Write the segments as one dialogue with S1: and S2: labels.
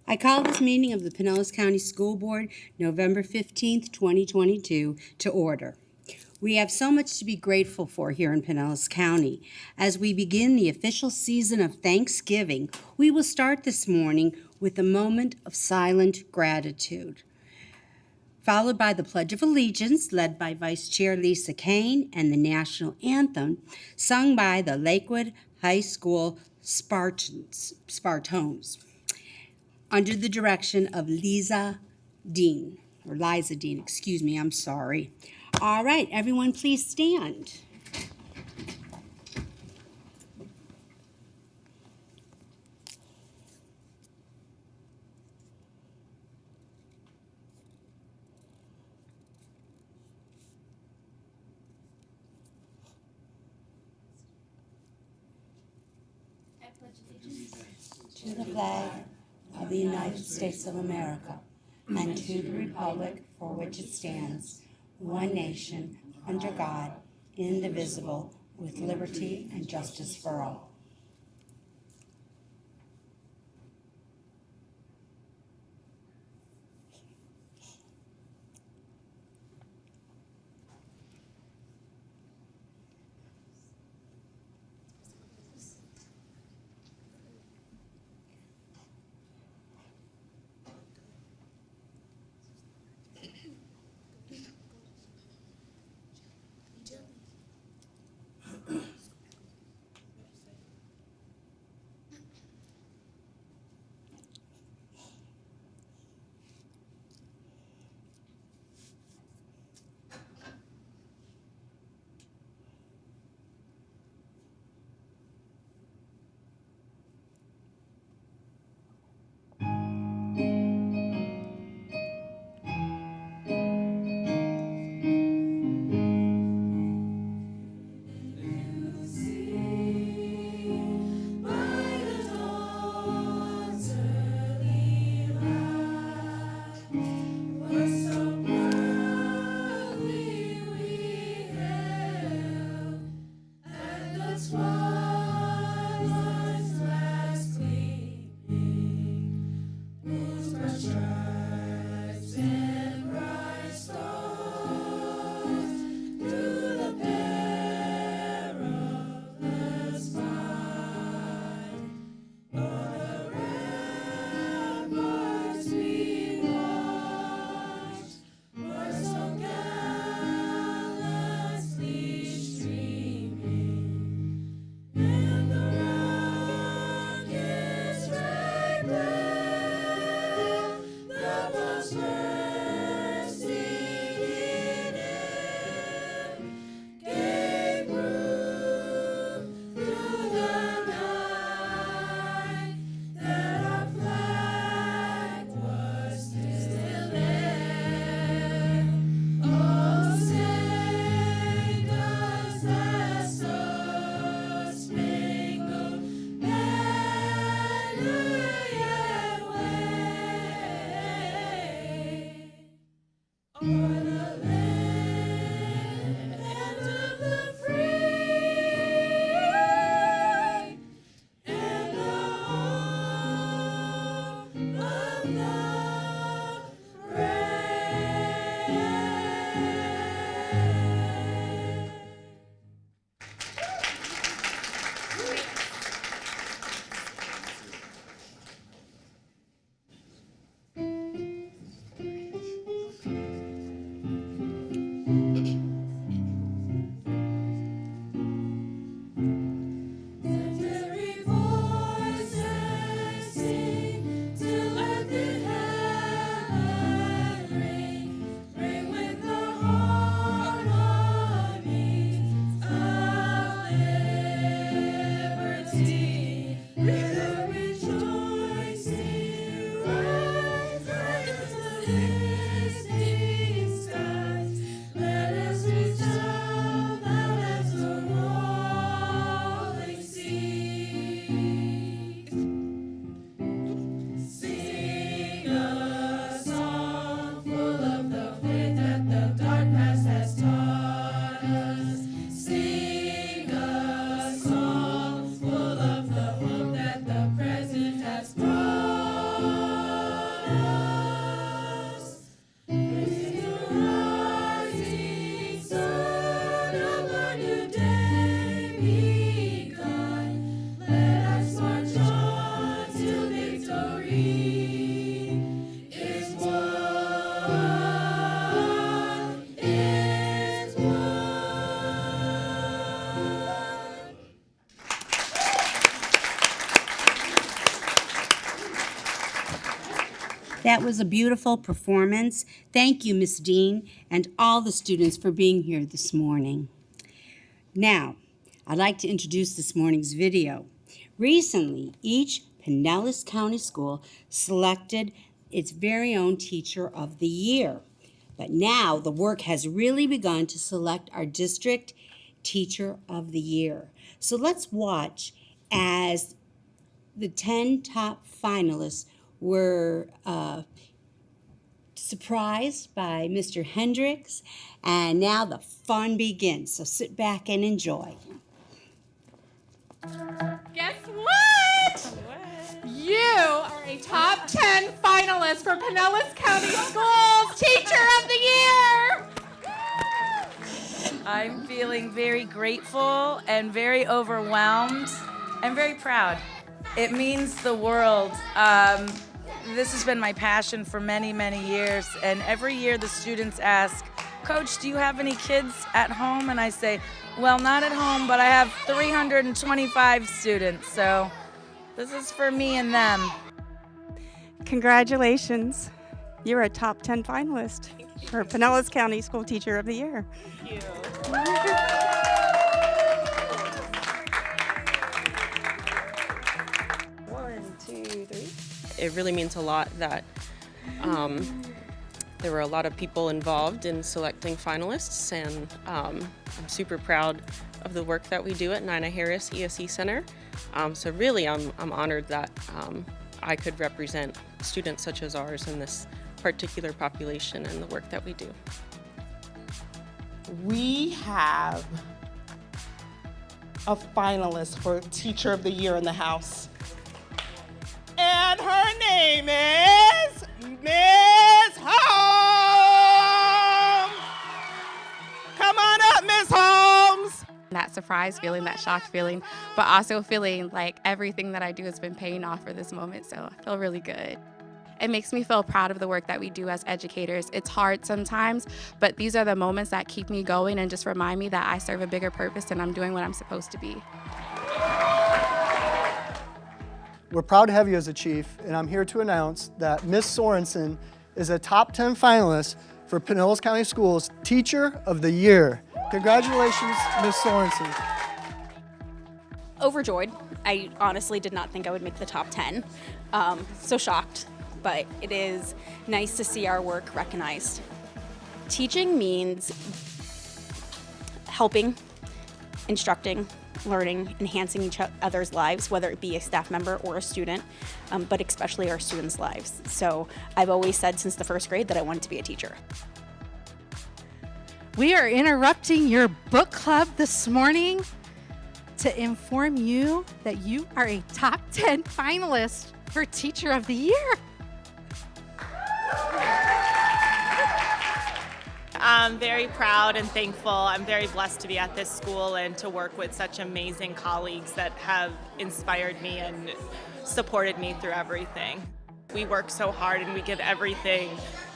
S1: I call this meeting of the Pinellas County School Board, November 15th, 2022, to order. We have so much to be grateful for here in Pinellas County. As we begin the official season of Thanksgiving, we will start this morning with a moment of silent gratitude, followed by the Pledge of Allegiance, led by Vice Chair Lisa Kane, and the National Anthem, sung by the Lakewood High School Spartans, under the direction of Liza Dean, I'm sorry. All right, everyone, please stand. To the flag of the United States of America, and to the republic for which it stands, one nation, under God, indivisible, with liberty and justice for all.
S2: begun. Let us march on till victory is won. Is won.
S1: That was a beautiful performance. Thank you, Ms. Dean, and all the students for being here this morning. Now, I'd like to introduce this morning's video. Recently, each Pinellas County school selected its very own Teacher of the Year. But now the work has really begun to select our district Teacher of the Year. So let's watch as the 10 top finalists were surprised by Mr. Hendricks, and now the fun begins. So sit back and enjoy.
S3: Guess what? You are a top 10 finalist for Pinellas County Schools Teacher of the Year.
S4: I'm feeling very grateful and very overwhelmed and very proud. It means the world. This has been my passion for many, many years, and every year the students ask, Coach, do you have any kids at home? And I say, well, not at home, but I have 325 students, so this is for me and them.
S5: Congratulations. You're a top 10 finalist for Pinellas County School Teacher of the Year.
S4: Thank you.
S5: 1, 2, 3.
S6: It really means a lot that there were a lot of people involved in selecting finalists, and I'm super proud of the work that we do at Nina Harris ESE Center. So really I'm honored that I could represent students such as ours in this particular population and the work that we do.
S7: We have a finalist for Teacher of the Year in the house. And her name is Miss Holmes. Come on up, Miss Holmes.
S8: That surprise feeling, that shocked feeling, but also feeling like everything that I do has been paying off for this moment, so I feel really good. It makes me feel proud of the work that we do as educators. It's hard sometimes, but these are the moments that keep me going and just remind me that I serve a bigger purpose and I'm doing what I'm supposed to be.
S9: We're proud to have you as a chief, and I'm here to announce that Ms. Sorensen is a top 10 finalist for Pinellas County Schools Teacher of the Year. Congratulations, Ms. Sorensen.
S10: Overjoyed. I honestly did not think I would make the top 10. So shocked, but it is nice to see our work recognized. Teaching means helping, instructing, learning, enhancing each other's lives, whether it be a staff member or a student, but especially our students' lives. So I've always said since the first grade that I wanted to be a teacher.
S11: We are interrupting your book club this morning to inform you that you are a top 10 finalist for Teacher of the Year.
S12: I'm very proud and thankful. I'm very blessed to be at this school and to work with such amazing colleagues that have inspired me and supported me through everything. We work so hard and we give everything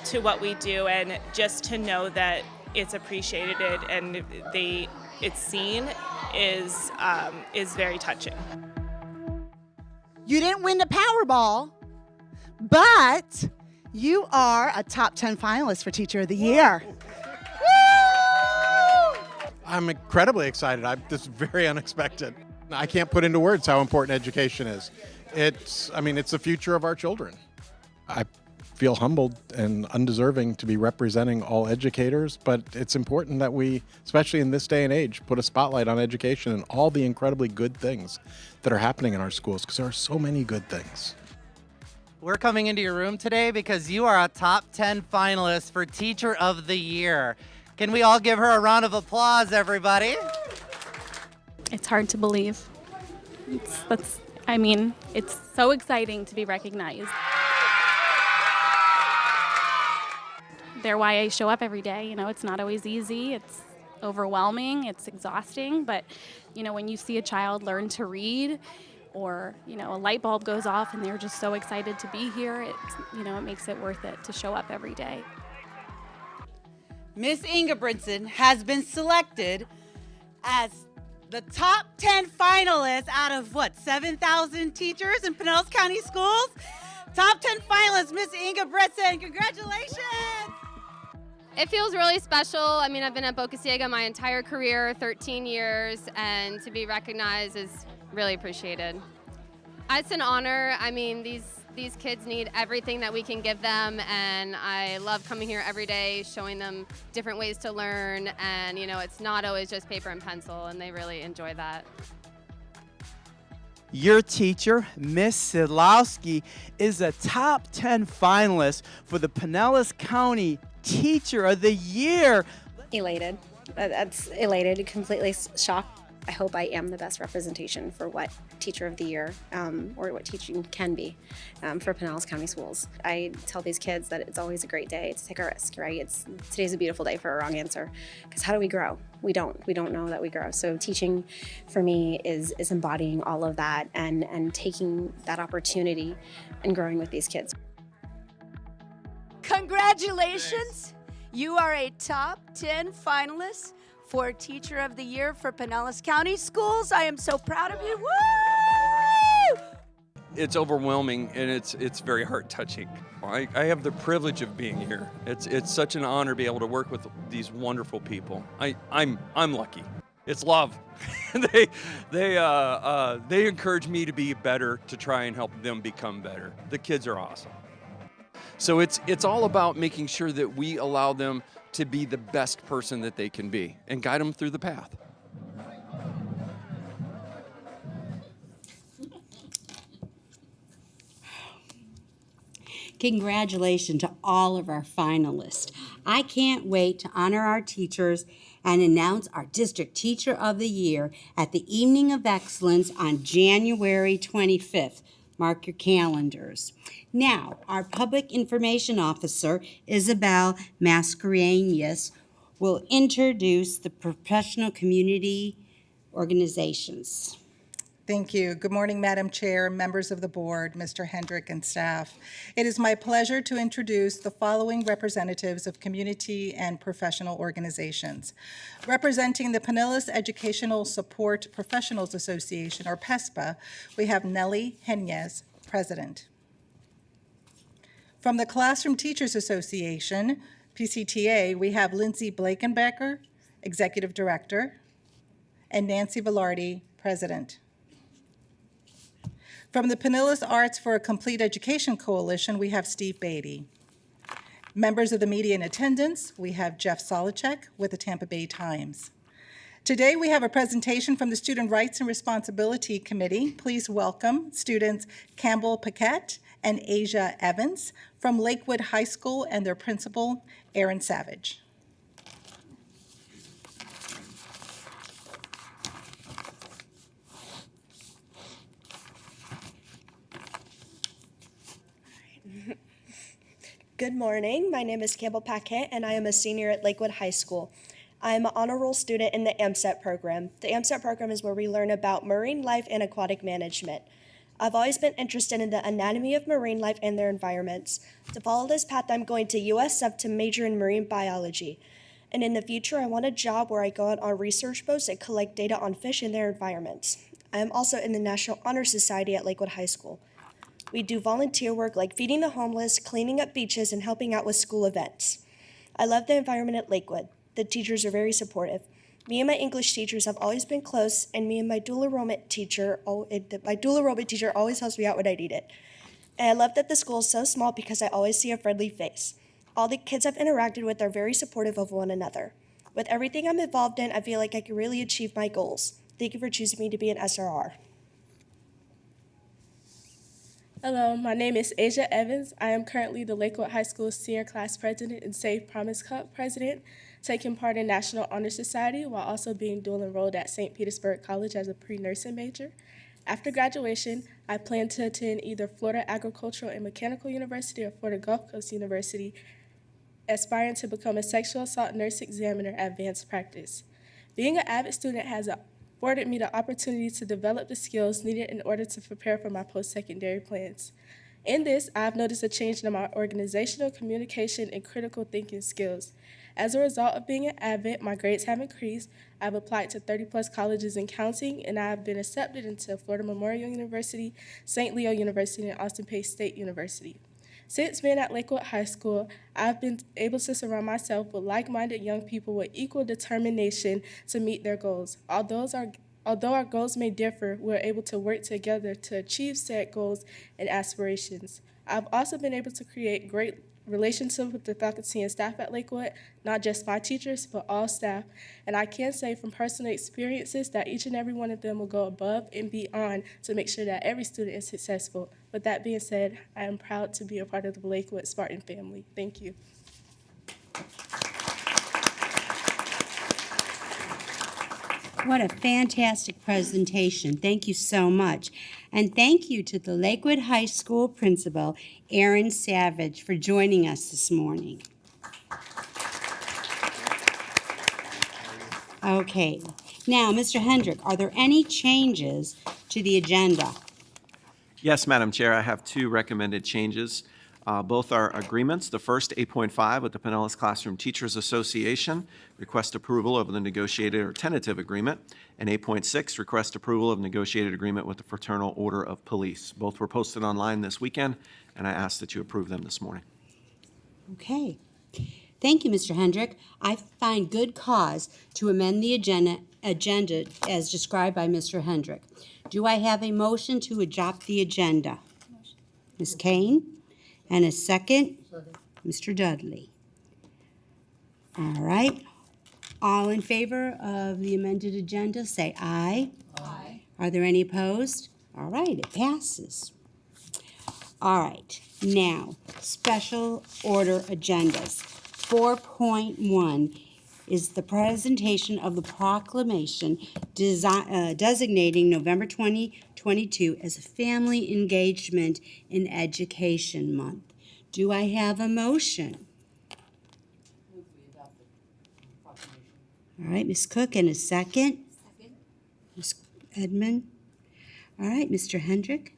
S12: to what we do, and just to know that it's appreciated and it's seen is very touching.
S11: You didn't win the Powerball, but you are a top 10 finalist for Teacher of the Year.
S13: I'm incredibly excited. This is very unexpected. I can't put into words how important education is. It's the future of our children. I feel humbled and undeserving to be representing all educators, but it's important that we, especially in this day and age, put a spotlight on education and all the incredibly good things that are happening in our schools, because there are so many good things.
S14: We're coming into your room today because you are a top 10 finalist for Teacher of the Year. Can we all give her a round of applause, everybody?
S15: It's hard to believe. It's so exciting to be recognized. They're why I show up every day. You know, it's not always easy. overwhelming, it's exhausting, but when you see a child learn to read, or a light bulb goes off and they're just so excited to be here, it makes it worth it to show up every day.
S16: Miss Ingebritsen has been selected as the top 10 finalists out of 7,000 teachers in Pinellas County Schools. Top 10 finalists, Miss Ingebritsen, congratulations.
S17: It feels really special. I mean, I've been at Boca Ciega my entire career, 13 years, and to be recognized is really appreciated. It's an honor. I mean, these kids need everything that we can give them, and I love coming here every day, showing them different ways to learn, and it's not always just paper and pencil, and they really enjoy that.
S18: Your teacher, Miss Sidlowski, is a top 10 finalist for the Pinellas County Teacher of the Year.
S19: Elated. That's elated, completely shocked. I hope I am the best representation for what Teacher of the Year or what teaching can be for Pinellas County Schools. I tell these kids that it's always a great day to take a risk, right? Today's a beautiful day for a wrong answer, because how do we grow? We don't know that we grow. So teaching for me is embodying all of that and taking that opportunity and growing with these kids.
S20: Congratulations! You are a top 10 finalist for Teacher of the Year for Pinellas County Schools. I am so proud of you. Woo!
S21: It's overwhelming, and it's very heart-touching. I have the privilege of being here. It's such an honor to be able to work with these wonderful people. I'm lucky. It's love. They encourage me to be better, to try and help them become better. The kids are awesome. So it's all about making sure that we allow them to be the best person that they can be and guide them through the path.
S1: Congratulations to all of our finalists. I can't wait to honor our teachers and announce our District Teacher of the Year at the Evening of Excellence on January 25th. Mark your calendars. Now, our Public Information Officer, Isabel Mascarenas, will introduce the professional community organizations.
S22: Thank you. Good morning, Madam Chair, members of the board, Mr. Hendrick, and staff. It is my pleasure to introduce the following representatives of community and professional organizations. Representing the Pinellas Educational Support Professionals Association, or PESPA, we have Nellie Henez, President. From the Classroom Teachers Association, PCTA, we have Lindsay Blakenbecker, Executive Director, and Nancy Velarde, President. From the Pinellas Arts for a Complete Education Coalition, we have Steve Beatty. Members of the media in attendance, we have Jeff Solacek with the Tampa Bay Times. Today we have a presentation from the Student Rights and Responsibility Committee. Please welcome students Campbell Paquette and Asia Evans from Lakewood High School and their principal, Aaron Savage.
S23: Good morning. My name is Campbell Paquette, and I am a senior at Lakewood High School. I am an honor roll student in the AMSET program. The AMSET program is where we learn about marine life and aquatic management. I've always been interested in the anatomy of marine life and their environments. To follow this path, I'm going to USF to major in marine biology. And in the future, I want a job where I go out on research boats and collect data on fish and their environments. I am also in the National Honor Society at Lakewood High School. We do volunteer work like feeding the homeless, cleaning up beaches, and helping out with school events. I love the environment at Lakewood. The teachers are very supportive. Me and my English teachers have always been close, and me and my dual enrollment teacher always helps me out when I need it. And I love that the school is so small because I always see a friendly face. All the kids I've interacted with are very supportive of one another. With everything I'm involved in, I feel like I can really achieve my goals. Thank you for choosing me to be an SRR.
S24: Hello, my name is Asia Evans. I am currently the Lakewood High School Senior Class President and Save Promise Cup President, taking part in National Honor Society while also being dual enrolled at St. Petersburg College as a pre-nursing major. After graduation, I plan to attend either Florida Agricultural and Mechanical University or Florida Gulf Coast University, aspiring to become a sexual assault nurse examiner at advanced practice. Being an avid student has afforded me the opportunity to develop the skills needed in order to prepare for my post-secondary plans. In this, I've noticed a change in my organizational, communication, and critical thinking skills. As a result of being an avid, my grades have increased. I've applied to 30-plus colleges and counting, and I have been accepted into Florida Memorial University, St. Leo University, and Austin Peay State University. Since being at Lakewood High School, I've been able to surround myself with like-minded young people with equal determination to meet their goals. Although our goals may differ, we're able to work together to achieve said goals and aspirations. I've also been able to create great relationships with the faculty and staff at Lakewood, not just my teachers, but all staff. And I can say from personal experiences that each and every one of them will go above and beyond to make sure that every student is successful. With that being said, I am proud to be a part of the Lakewood Spartan family. Thank you.
S1: What a fantastic presentation. Thank you so much. And thank you to the Lakewood High School Principal, Erin Savage, for joining us this morning. Okay. Now, Mr. Hendrick, are there any changes to the agenda?
S2: Yes, Madam Chair, I have two recommended changes. Both are agreements. The first, 8.5, with the Pinellas Classroom Teachers Association, request approval of the negotiated or tentative agreement, and 8.6, request approval of negotiated agreement with the Fraternal Order of Police. Both were posted online this weekend, and I ask that you approve them this morning.
S1: Okay. Thank you, Mr. Hendrick. I find good cause to amend the agenda as described by Mr. Hendrick. Do I have a motion to adopt the agenda? Ms. Kane? And a second? Mr. Dudley. All right. All in favor of the amended agenda, say aye. Aye. Are there any opposed? All right, it passes. All right. Now, special order agendas. 4.1 is the presentation of the proclamation designating November 2022 as a Family Engagement in Education Month. Do I have a motion? All right, Ms. Cook, and a second? Second. Ms. Edmond? All right, Mr. Hendrick?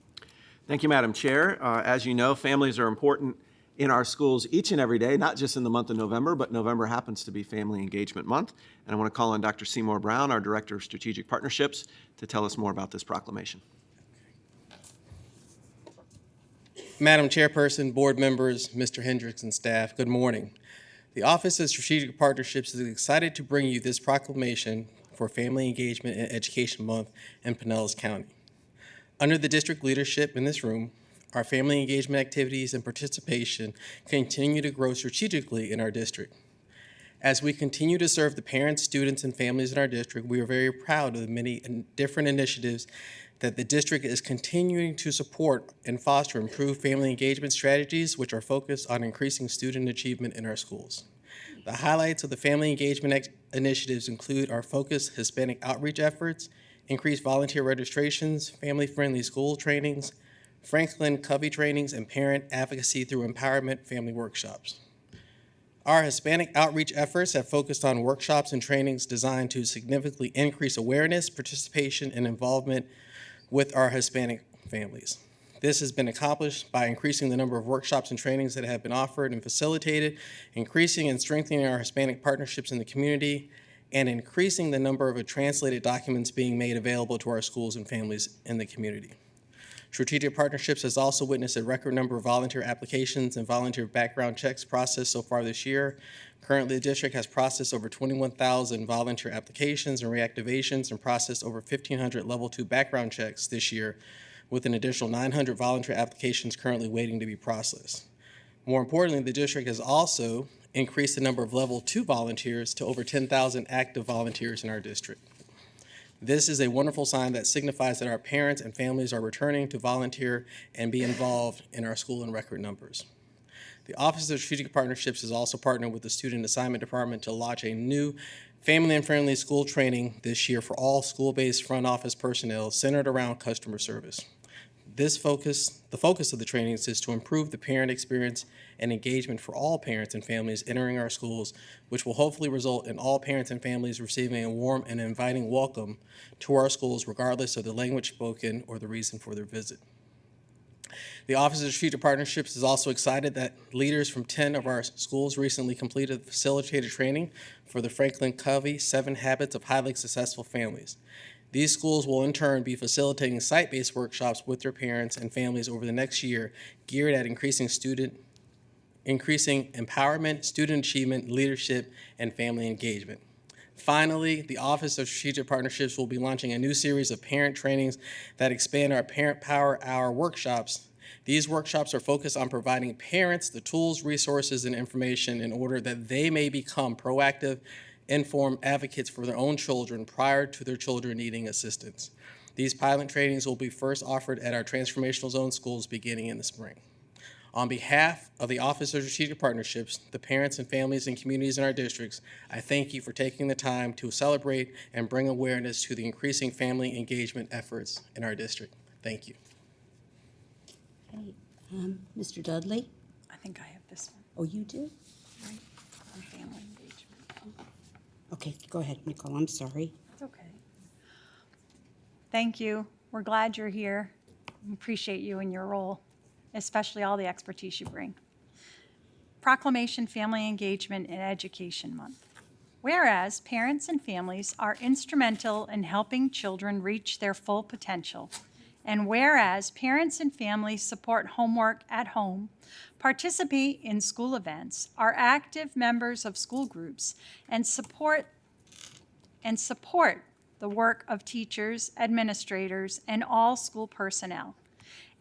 S2: Thank you, Madam Chair. As you know, families are important in our schools each and every day, not just in the month of November, but November happens to be Family Engagement Month. And I want to call on Dr. Seymour Brown, our Director of Strategic Partnerships, to tell us more about this proclamation.
S3: Madam Chairperson, board members, Mr. Hendricks, and staff, good morning. The Office of Strategic Partnerships is excited to bring you this proclamation for Family Engagement and Education Month in Pinellas County. Under the district leadership in this room, our family engagement activities and participation continue to grow strategically in our district. As we continue to serve the parents, students, and families in our district, we are very proud of the many different initiatives that the district is continuing to support and foster improved family engagement strategies, which are focused on increasing student achievement in our schools. The highlights of the family engagement initiatives include our focused Hispanic outreach efforts, increased volunteer registrations, family-friendly school trainings, Franklin Covey trainings, and parent advocacy through empowerment family workshops. Our Hispanic outreach efforts have focused on workshops and trainings designed to significantly increase awareness, participation, and involvement with our Hispanic families. This has been accomplished by increasing the number of workshops and trainings that have been offered and facilitated, increasing and strengthening our Hispanic partnerships in the community, and increasing the number of translated documents being made available to our schools and families in the community. Strategic Partnerships has also witnessed a record number of volunteer applications and volunteer background checks processed so far this year. Currently, the district has processed over 21,000 volunteer applications and reactivations and processed over 1,500 level 2 background checks this year, with an additional 900 volunteer applications currently waiting to be processed. More importantly, the district has also increased the number of level 2 volunteers to over 10,000 active volunteers in our district. This is a wonderful sign that signifies that our parents and families are returning to volunteer and be involved in our school in record numbers. The Office of Strategic Partnerships has also partnered with the Student Assignment Department to launch a new family and friendly school training this year for all school-based front office personnel centered around customer service. The focus of the trainings is to improve the parent experience and engagement for all parents and families entering our schools, which will hopefully result in all parents and families receiving a warm and inviting welcome to our schools, regardless of the language spoken or the reason for their visit. The Office of Strategic Partnerships is also excited that leaders from 10 of our schools recently completed facilitated training for the Franklin Covey 7 Habits of Highly Successful Families. These schools will in turn be facilitating site-based workshops with their parents and families over the next year, geared at increasing empowerment, student achievement, leadership, and family engagement. Finally, the Office of Strategic Partnerships will be launching a new series of parent trainings that expand our Parent Power Hour workshops. These workshops are focused on providing parents the tools, resources, and information in order that they may become proactive, informed advocates for their own children prior to their children needing assistance. These pilot trainings will be first offered at our Transformational Zone schools beginning in the spring. On behalf of the Office of Strategic Partnerships, the parents and families and communities in our districts, I thank you for taking the time to celebrate and bring awareness to the increasing family engagement efforts in our district. Thank you.
S1: Okay. Mr. Dudley?
S4: I think I have this one.
S1: Oh, you do?
S4: Right, on family engagement.
S1: Okay, go ahead, Nicole. I'm sorry.
S4: It's okay. Thank you. We're glad you're here. We appreciate you and your role, especially all the expertise you bring. Proclamation Family Engagement and Education Month. Whereas parents and families are instrumental in helping children reach their full potential, and whereas parents and families support homework at home, participate in school events, are active members of school groups, and support the work of teachers, administrators, and all school personnel.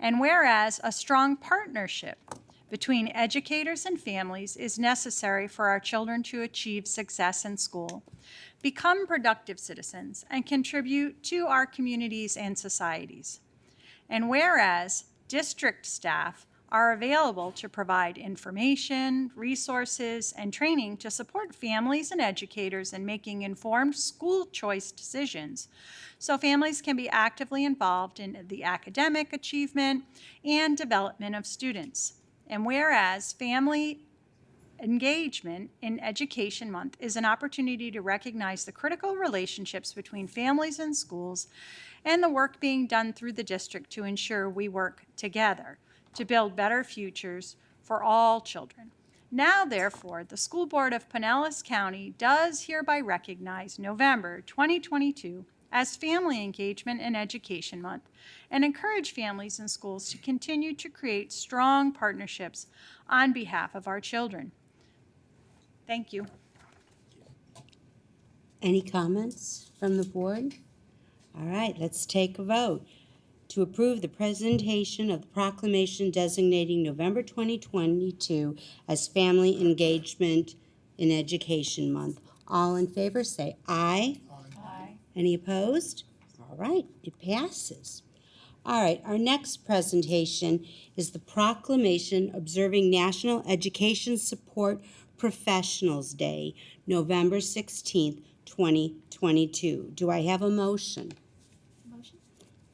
S4: And whereas a strong partnership between educators and families is necessary for our children to achieve success in school, become productive citizens, and contribute to our communities and societies. And whereas district staff are available to provide information, resources, and training to support families and educators in making informed school choice decisions, so families can be actively involved in the academic achievement and development of students. And whereas Family Engagement in Education Month is an opportunity to recognize the critical relationships between families and schools and the work being done through the district to ensure we work together to build better futures for all children. Now, therefore, the School Board of Pinellas County does hereby recognize November 2022 as Family Engagement and Education Month and encourage families and schools to continue to create strong partnerships on behalf of our children. Thank you.
S1: Any comments from the board? All right, let's take a vote to approve the presentation of the proclamation designating November 2022 as Family Engagement in Education Month. All in favor say aye. Aye. Any opposed? All right, it passes. All right, our next presentation is the proclamation observing National Education Support Professionals Day, November 16th, 2022. Do I have a motion?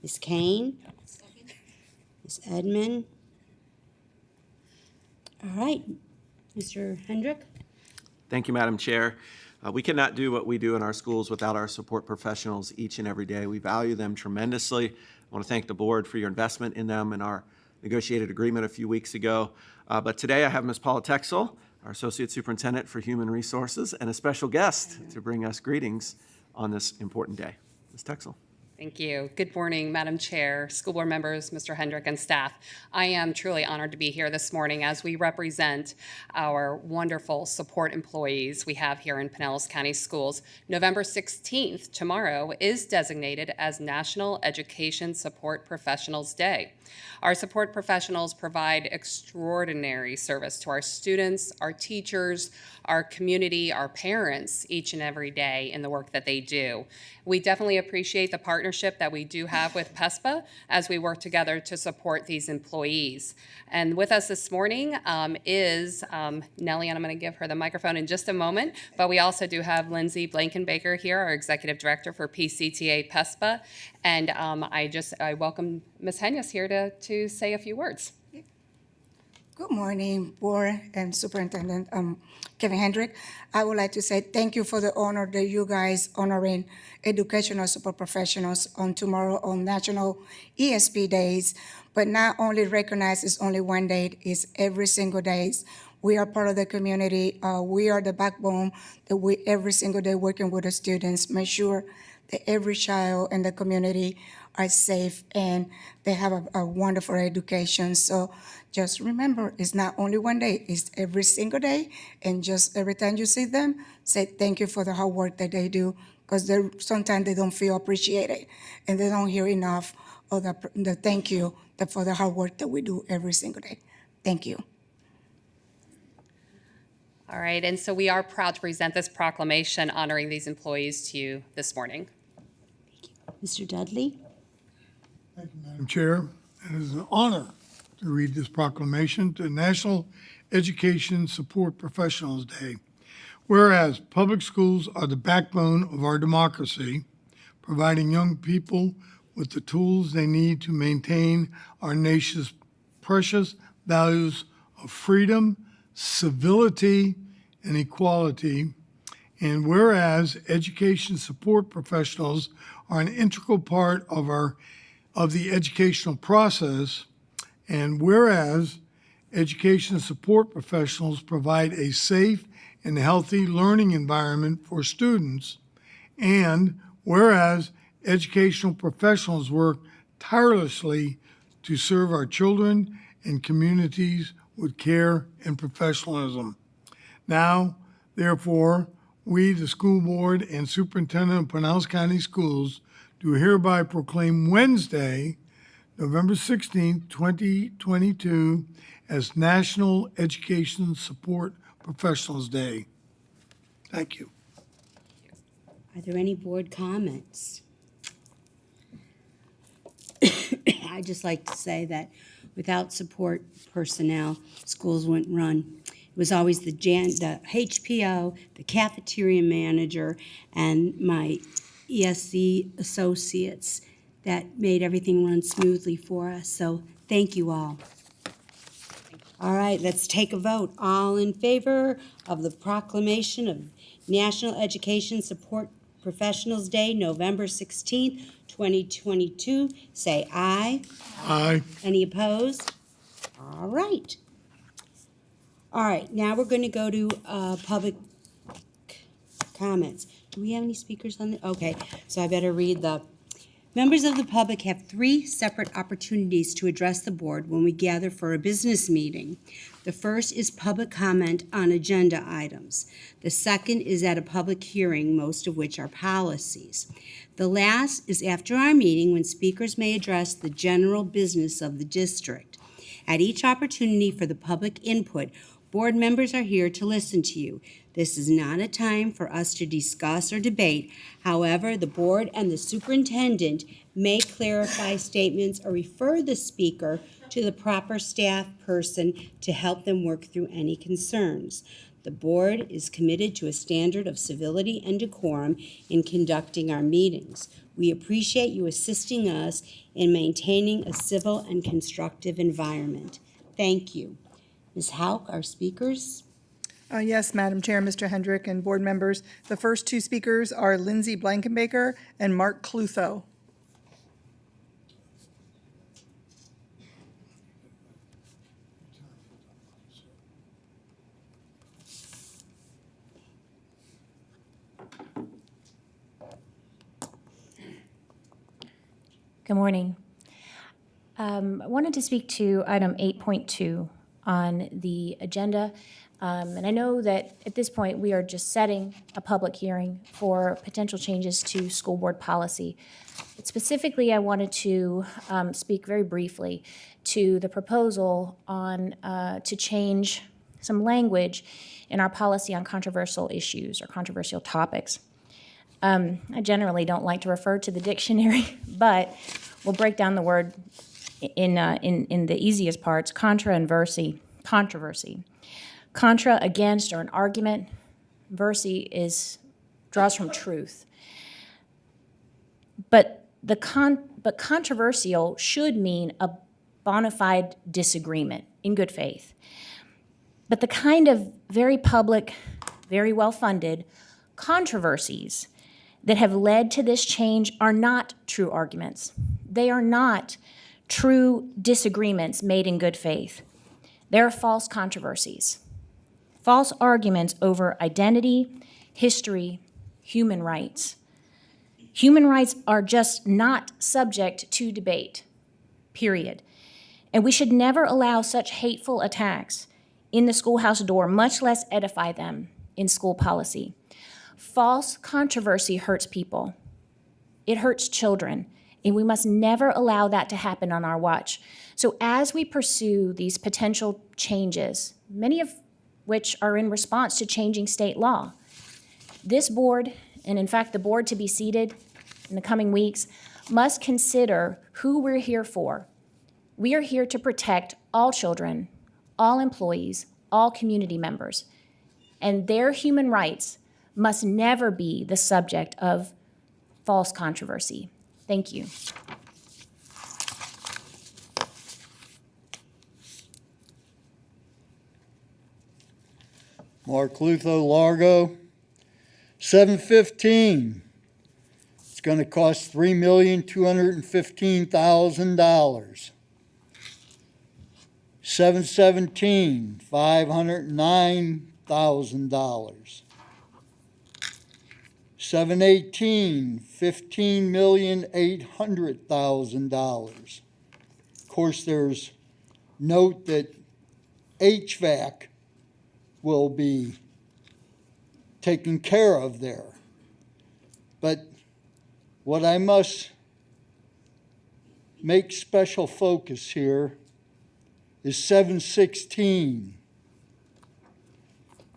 S1: Ms. Kane? Ms. Edmond? All right, Mr. Hendrick?
S2: Thank you, Madam Chair. We cannot do what we do in our schools without our support professionals each and every day. We value them tremendously. I want to thank the board for your investment in them in our negotiated agreement a few weeks ago. But today I have Ms. Paula Texel, our Associate Superintendent for Human Resources, and a special guest to bring us greetings on this important day. Ms. Texel.
S5: Thank you. Good morning, Madam Chair, school board members, Mr. Hendrick, and staff. I am truly honored to be here this morning as we represent our wonderful support employees we have here in Pinellas County Schools. November 16th, tomorrow, is designated as National Education Support Professionals Day. Our support professionals provide extraordinary service to our students, our teachers, our community, our parents each and every day in the work that they do. We definitely appreciate the partnership partnership that we do have with PESPA as we work together to support these employees. And with us this morning is Nellie, and I'm going to give her the microphone in just a moment, but we also do have Lindsay Blankenbaker here, our Executive Director for PCTA PESPA, and I welcome Ms. Henyas here to say a few words.
S6: Good morning, Board and Superintendent Kevin Hendrick. I would like to say thank you for the honor that you guys honoring educational support professionals on tomorrow on National ESP Days. But not only recognize it's only one day, it's every single day. We are part of the community. We are the backbone that we every single day working with the students, make sure that every child in the community are safe and they have a wonderful education. So just remember, it's not only one day, it's every single day. And just every time you see them, say thank you for the hard work that they do, because sometimes they don't feel appreciated and they don't hear enough of the thank you for the hard work that we do every single day. Thank you.
S5: All right, and so we are proud to present this proclamation honoring these employees to you this morning.
S1: Mr. Dudley?
S7: Thank you, Madam Chair. It is an honor to read this proclamation to National Education Support Professionals Day. Whereas public schools are the backbone of our democracy, providing young people with the tools they need to maintain our nation's precious values of freedom, civility, and equality. And whereas education support professionals are an integral part of the educational process, and whereas education support professionals provide a safe and healthy learning environment for students, and whereas educational professionals work tirelessly to serve our children and communities with care and professionalism. Now, therefore, we, the school board and superintendent of Pinellas County Schools, do hereby proclaim Wednesday, November 16th, 2022, as National Education Support Professionals Day. Thank you.
S1: Are there any board comments? I'd just like to say that without support personnel, schools wouldn't run. It was always the HPO, the cafeteria manager, and my ESC associates that made everything run smoothly for us. So thank you all. All right, let's take a vote. All in favor of the proclamation of National Education Support Professionals Day, November 16th, 2022, say aye.
S7: Aye.
S1: Any opposed? All right. All right, now we're going to go to public comments. Do we have any speakers on the? Okay, so I better read the. Members of the public have 3 separate opportunities to address the board when we gather for a business meeting. The first is public comment on agenda items. The second is at a public hearing, most of which are policies. The last is after our meeting when speakers may address the general business of the district. At each opportunity for the public input, board members are here to listen to you. This is not a time for us to discuss or debate. However, the board and the superintendent may clarify statements or refer the speaker to the proper staff person to help them work through any concerns. The board is committed to a standard of civility and decorum in conducting our meetings. We appreciate you assisting us in maintaining a civil and constructive environment. Thank you. Ms. Hauk, our speakers.
S22: Yes, Madam Chair, Mr. Hendrick, and board members. The first 2 speakers are Lindsay Blankenbaker and Mark Clutho.
S8: Good morning. I wanted to speak to item 8.2 on the agenda. And I know that at this point we are just setting a public hearing for potential changes to school board policy. But specifically, I wanted to speak very briefly to the proposal on to change some language in our policy on controversial issues or controversial topics. I generally don't like to refer to the dictionary, but we'll break down the word in the easiest parts: controversy. Contra, against, or an argument. Versy draws from truth. But controversial should mean a bona fide disagreement in good faith. But the kind of very public, very well-funded controversies that have led to this change are not true arguments. They are not true disagreements made in good faith. They're false controversies, false arguments over identity, history, human rights. Human rights are just not subject to debate, period. And we should never allow such hateful attacks in the schoolhouse door, much less edify them in school policy. False controversy hurts people. It hurts children, and we must never allow that to happen on our watch. So as we pursue these potential changes, many of which are in response to changing state law, this board, and in fact the board to be seated in the coming weeks, must consider who we're here for. We are here to protect all children, all employees, all community members, and their human rights must never be the subject of false controversy. Thank you.
S9: Mark Lutho, Largo. 715. It's going to cost $3,215,000. 717, $509,000. 718, $15,800,000. Of course, there's note that HVAC will be taken care of there. But what I must make special focus here is 716.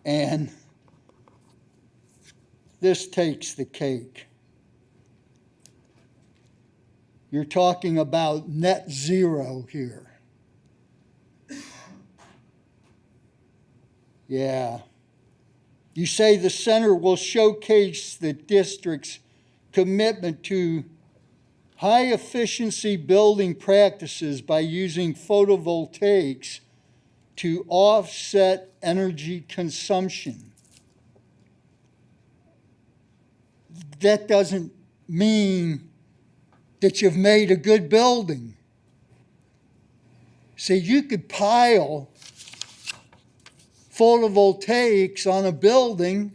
S9: And this takes the cake. You're talking about net zero here. Yeah. You say the center will showcase the district's commitment to high-efficiency building practices by using photovoltaics to offset energy consumption. That doesn't mean that you've made a good building. See, you could pile photovoltaics on a building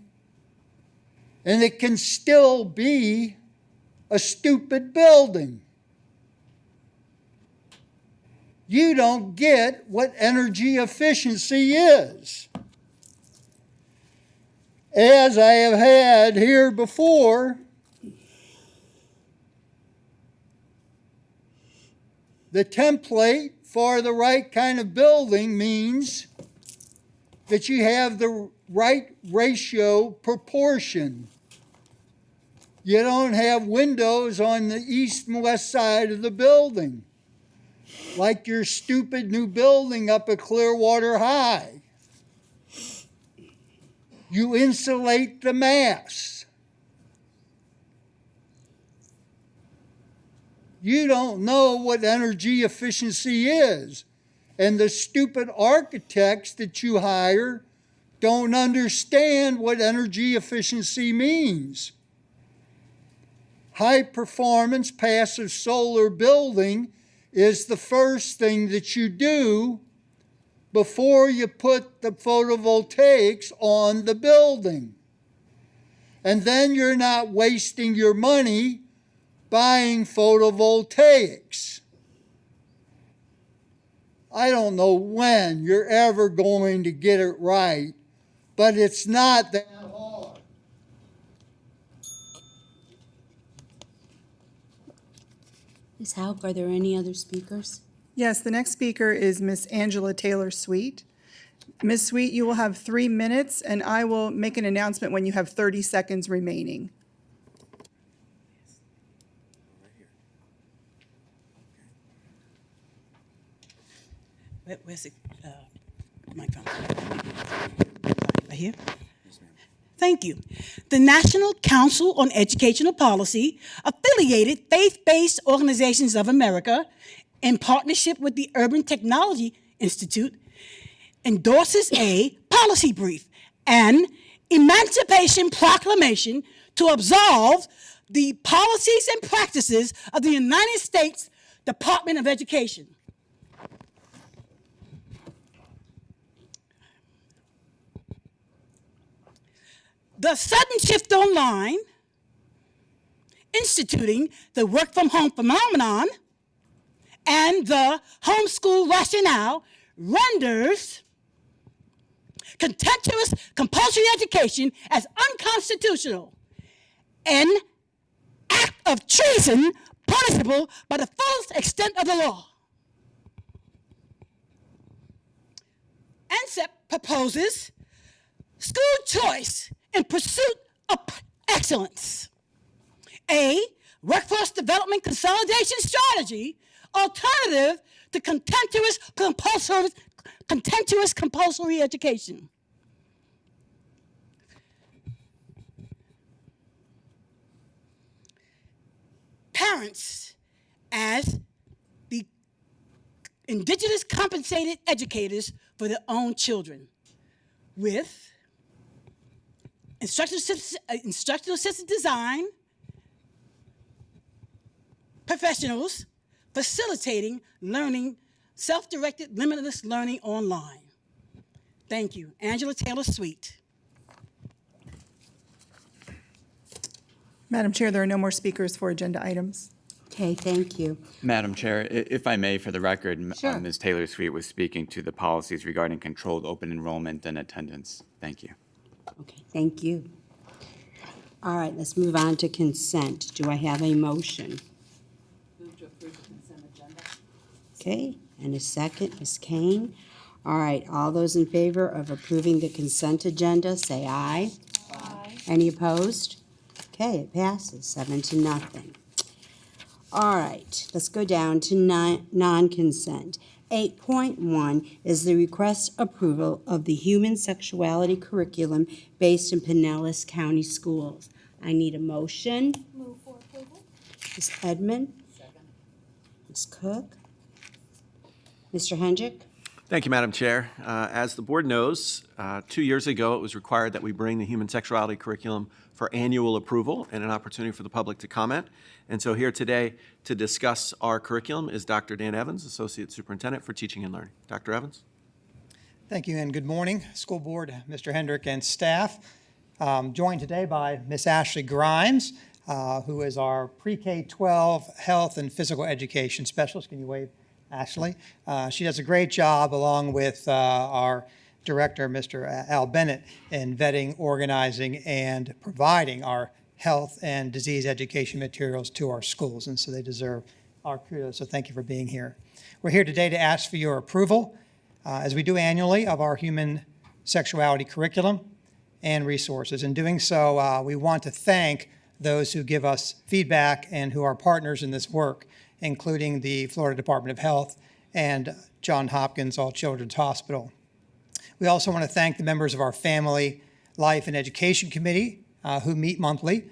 S9: and it can still be a stupid building. You don't get what energy efficiency is. As I have had here before, the template for the right kind of building means that you have the right ratio proportion. You don't have windows on the east and west side of the building, like your stupid new building up at Clearwater High. You insulate the mass. You don't know what energy efficiency is. And the stupid architects that you hire don't understand what energy efficiency means. High-performance passive solar building is the first thing that you do before you put the photovoltaics on the building. And then you're not wasting your money buying photovoltaics. I don't know when you're ever going to get it right, but it's not that hard.
S1: Ms. Hauk, are there any other speakers?
S10: Yes, the next speaker is Miss Angela Taylor Sweet. Ms. Sweet, you will have 3 minutes, and I will make an announcement when you have 30 seconds remaining.
S11: Where's the microphone? Right here? Thank you. The National Council on Educational Policy, affiliated faith-based organizations of America, in partnership with the Urban Technology Institute, endorses a policy brief and emancipation proclamation to absolve the policies and practices of the United States Department of Education. The sudden shift online, instituting the work from home phenomenon, and the homeschool rationale renders contemptuous compulsory education as unconstitutional, an act of treason punishable by the fullest extent of the law. ANSEP proposes school choice in pursuit of excellence, a workforce development consolidation strategy alternative to contemptuous compulsory education. Parents, as the indigenous compensated educators for their own children, with instructional assisted design professionals facilitating learning, self-directed, limitless learning online. Thank you. Angela Taylor Sweet.
S10: Madam Chair, there are no more speakers for agenda items.
S1: Okay, thank you.
S12: Madam Chair, if I may, for the record,
S1: Sure.
S12: Ms. Taylor Sweet was speaking to the policies regarding controlled open enrollment and attendance. Thank you.
S1: Okay, thank you. All right, let's move on to consent. Do I have a motion?
S13: Move to approve the consent agenda.
S1: Okay, and a second, Ms. Kane. All right, all those in favor of approving the consent agenda, say aye. Aye. Any opposed? Okay, it passes 7-0. All right, let's go down to non-consent. 8.1 is the request approval of the human sexuality curriculum based in Pinellas County Schools. I need a motion.
S13: Move for approval.
S1: Ms. Edmond?
S13: Second.
S1: Ms. Cook? Mr. Hendrick?
S2: Thank you, Madam Chair. As the board knows, 2 years ago, it was required that we bring the human sexuality curriculum for annual approval and an opportunity for the public to comment. And so here today to discuss our curriculum is Dr. Dan Evans, Associate Superintendent for Teaching and Learning. Dr. Evans?
S14: Thank you and good morning, School Board, Mr. Hendrick and staff. Joined today by Miss Ashley Grimes, who is our Pre-K-12 Health and Physical Education Specialist. Can you wave, Ashley? She does a great job along with our Director, Mr. Al Bennett, in vetting, organizing, and providing our health and disease education materials to our schools. And so they deserve our kudos. So thank you for being here. We're here today to ask for your approval, as we do annually, of our human sexuality curriculum and resources. In doing so, we want to thank those who give us feedback and who are partners in this work, including the Florida Department of Health and Johns Hopkins All Children's Hospital. We also want to thank the members of our Family, Life, and Education Committee who meet monthly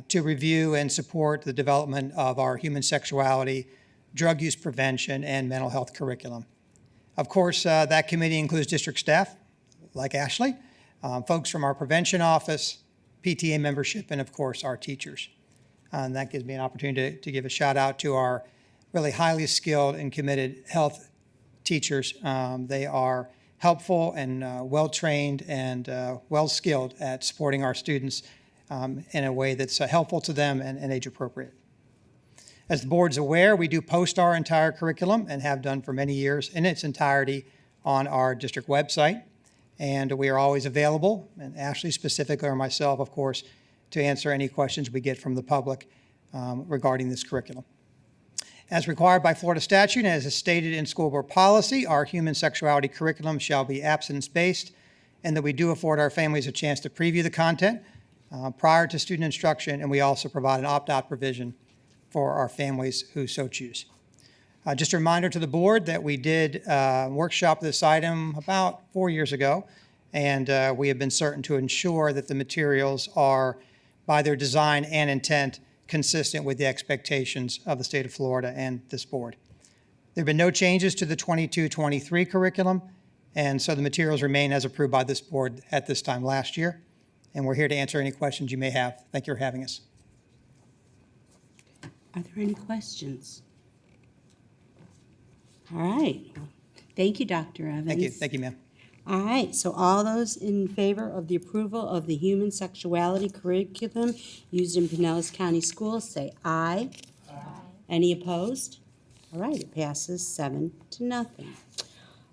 S14: to review and support the development of our human sexuality, drug use prevention, and mental health curriculum. Of course, that committee includes district staff, like Ashley, folks from our prevention office, PTA membership, and of course, our teachers. And that gives me an opportunity to give a shout out to our really highly skilled and committed health teachers. They are helpful and well-trained and well-skilled at supporting our students in a way that's helpful to them and age-appropriate. As the board's aware, we do post our entire curriculum and have done for many years in its entirety on our district website. And we are always available, and Ashley specifically or myself, of course, to answer any questions we get from the public regarding this curriculum. As required by Florida statute and as is stated in school board policy, our human sexuality curriculum shall be abstinence-based, and that we do afford our families a chance to preview the content prior to student instruction, and we also provide an opt-out provision for our families who so choose. Just a reminder to the board that we did workshop this item about 4 years ago, and we have been certain to ensure that the materials are, by their design and intent, consistent with the expectations of the state of Florida and this board. There have been no changes to the 22-23 curriculum, and so the materials remain as approved by this board at this time last year, and we're here to answer any questions you may have. Thank you for having us.
S1: Are there any questions? All right. Thank you, Dr. Evans.
S14: Thank you. Thank you, ma'am.
S1: All right, so all those in favor of the approval of the human sexuality curriculum used in Pinellas County Schools, say aye. Aye. Any opposed? All right, it passes 7-0.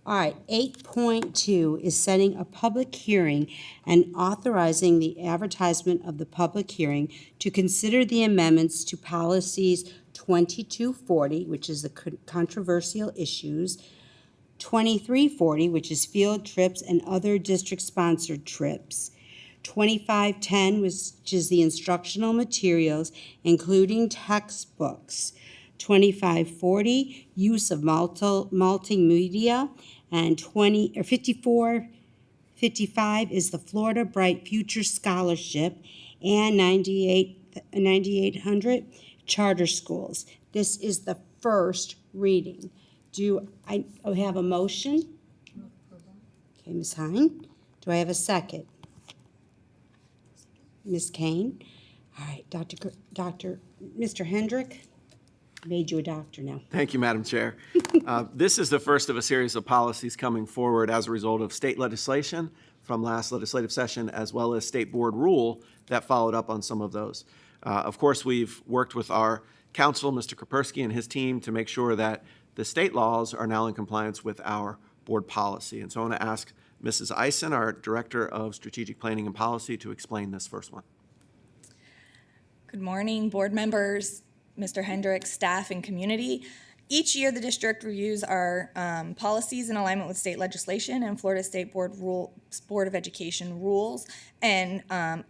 S1: All right, 8.2 is setting a public hearing and authorizing the advertisement of the public hearing to consider the amendments to policies 2240, which is the controversial issues, 2340, which is field trips and other district-sponsored trips, 2510, which is the instructional materials, including textbooks, 2540, use of multimedia, and 5455 is the Florida Bright Future Scholarship, and 9800 charter schools. This is the first reading. Do I have a motion? Okay, Ms. Hine. Do I have a second? Ms. Kane? All right, Mr. Hendrick, made you a doctor now.
S2: Thank you, Madam Chair. This is the first of a series of policies coming forward as a result of state legislation from last legislative session, as well as state board rule that followed up on some of those. Of course, we've worked with our counsel, Mr. Kopersky, and his team to make sure that the state laws are now in compliance with our board policy. And so I want to ask Mrs. Eisen, our Director of Strategic Planning and Policy, to explain this first one.
S15: Good morning, board members, Mr. Hendricks, staff, and community. Each year, the district reviews our policies in alignment with state legislation and Florida State Board of Education rules, and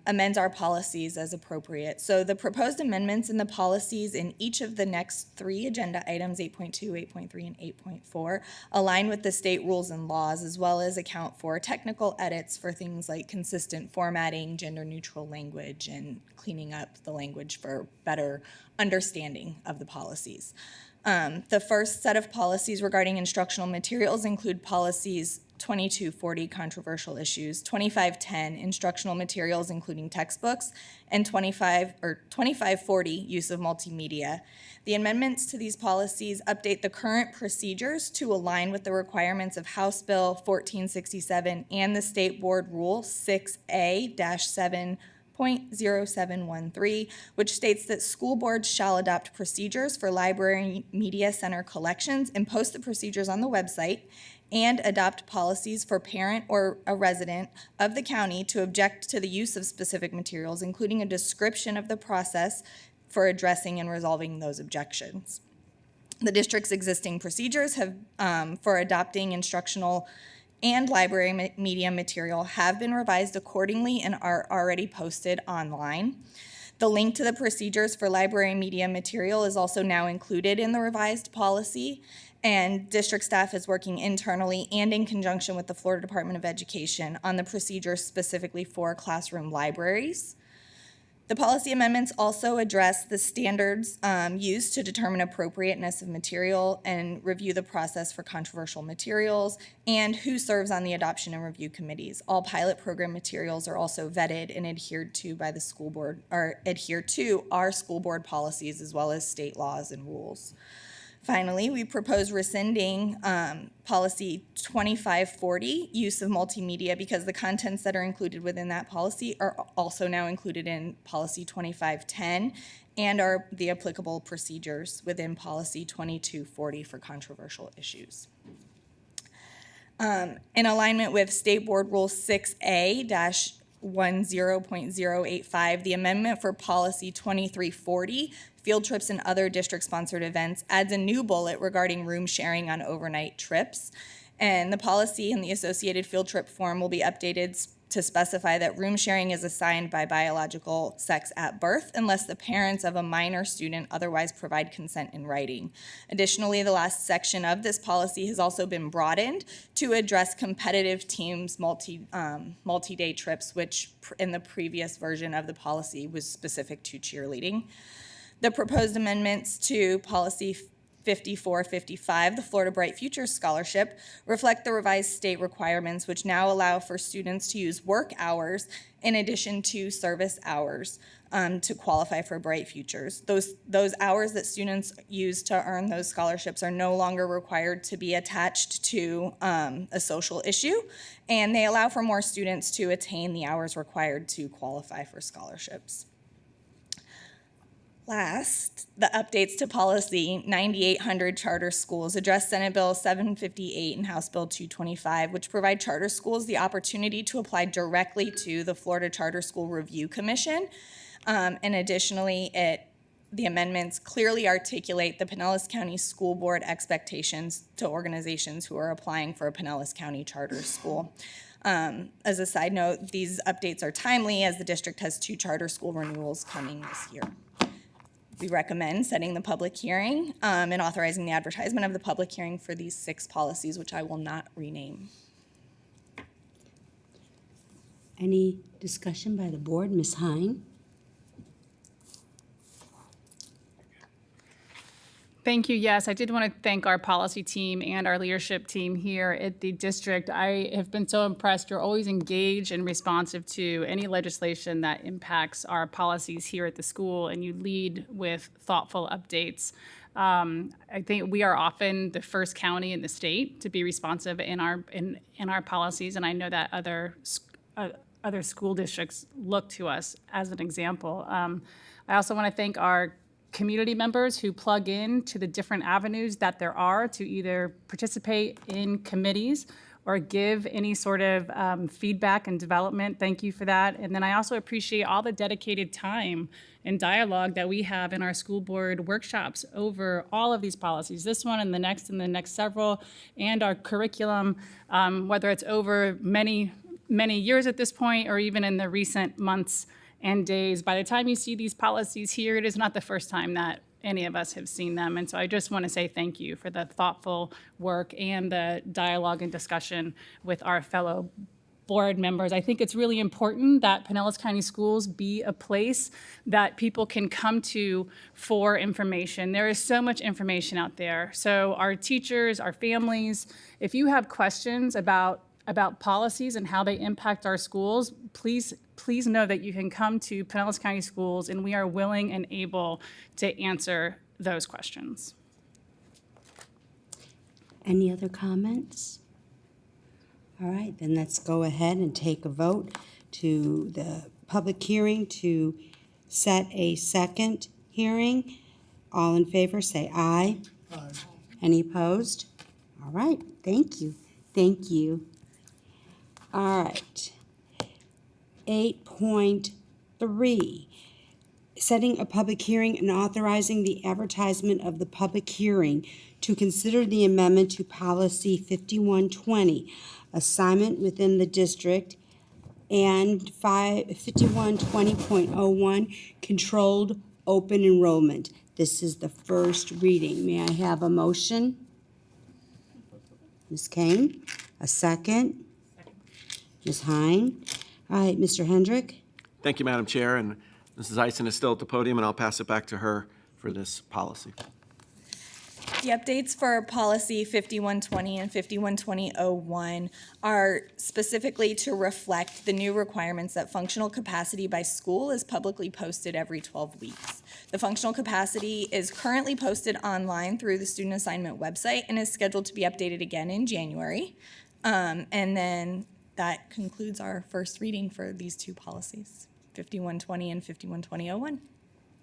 S15: amends our policies as appropriate. So the proposed amendments in the policies in each of the next 3 agenda items, 8.2, 8.3, and 8.4, align with the state rules and laws, as well as account for technical edits for things like consistent formatting, gender-neutral language, and cleaning up the language for better understanding of the policies. The first set of policies regarding instructional materials include policies 2240, controversial issues, 2510, instructional materials including textbooks, and 2540, use of multimedia. The amendments to these policies update the current procedures to align with the requirements of House Bill 1467 and the State Board Rule 6A-7.0713, which states that school boards shall adopt procedures for library media center collections and post the procedures on the website, and adopt policies for parent or a resident of the county to object to the use of specific materials, including a description of the process for addressing and resolving those objections. The district's existing procedures have for adopting instructional and library media material have been revised accordingly and are already posted online. The link to the procedures for library media material is also now included in the revised policy, and district staff is working internally and in conjunction with the Florida Department of Education on the procedures specifically for classroom libraries. The policy amendments also address the standards used to determine appropriateness of material and review the process for controversial materials, and who serves on the adoption and review committees. All pilot program materials are also vetted and adhered to by the school board, or adhere to our school board policies as well as state laws and rules. Finally, we propose rescinding policy 2540, use of multimedia, because the contents that are included within that policy are also now included in policy 2510 and are the applicable procedures within policy 2240 for controversial issues. In alignment with State Board Rule 6A-10.085, the amendment for policy 2340, field trips and other district-sponsored events, adds a new bullet regarding room sharing on overnight trips. And the policy and the associated field trip form will be updated to specify that room sharing is assigned by biological sex at birth unless the parents of a minor student otherwise provide consent in writing. Additionally, the last section of this policy has also been broadened to address competitive teams multi-day trips, which in the previous version of the policy was specific to cheerleading. The proposed amendments to policy 5455, the Florida Bright Futures Scholarship, reflect the revised state requirements, which now allow for students to use work hours in addition to service hours to qualify for Bright Futures. Those hours that students use to earn those scholarships are no longer required to be attached to a social issue, and they allow for more students to attain the hours required to qualify for scholarships. Last, the updates to policy 9800 charter schools address Senate Bill 758 and House Bill 225, which provide charter schools the opportunity to apply directly to the Florida Charter School Review Commission. And additionally, the amendments clearly articulate the Pinellas County School Board expectations to organizations who are applying for a Pinellas County charter school. As a side note, these updates are timely as the district has 2 charter school renewals coming this year. We recommend setting the public hearing and authorizing the advertisement of the public hearing for these 6 policies, which I will not rename.
S1: Any discussion by the board? Ms. Hine?
S16: Thank you. Yes, I did want to thank our policy team and our leadership team here at the district. I have been so impressed. You're always engaged and responsive to any legislation that impacts our policies here at the school, and you lead with thoughtful updates. I think we are often the first county in the state to be responsive in our policies, and I know that other school districts look to us as an example. I also want to thank our community members who plug in to the different avenues that there are to either participate in committees or give any sort of feedback and development. Thank you for that. And then I also appreciate all the dedicated time and dialogue that we have in our school board workshops over all of these policies, this one and the next several, and our curriculum, whether it's over many years at this point or even in the recent months and days. By the time you see these policies here, it is not the first time that any of us have seen them. And so I just want to say thank you for the thoughtful work and the dialogue and discussion with our fellow board members. I think it's really important that Pinellas County Schools be a place that people can come to for information. There is so much information out there. So our teachers, our families, if you have questions about policies and how they impact our schools, please know that you can come to Pinellas County Schools, and we are willing and able to answer those questions.
S1: Any other comments? All right, then let's go ahead and take a vote to the public hearing to set a second hearing. All in favor, say aye.
S7: Aye.
S1: Any opposed? All right, thank you. Thank you. All right. 8.3, setting a public hearing and authorizing the advertisement of the public hearing to consider the amendment to policy 5120, assignment within the district, and 5120.01, controlled open enrollment. This is the first reading. May I have a motion? Ms. Kane, a second? Ms. Hine? All right, Mr. Hendrick?
S2: Thank you, Madam Chair, and Mrs. Eisen is still at the podium, and I'll pass it back to her for this policy.
S15: The updates for policy 5120 and 5120.01 are specifically to reflect the new requirements that functional capacity by school is publicly posted every 12 weeks. The functional capacity is currently posted online through the student assignment website and is scheduled to be updated again in January. And then that concludes our first reading for these 2 policies, 5120 and 5120.01.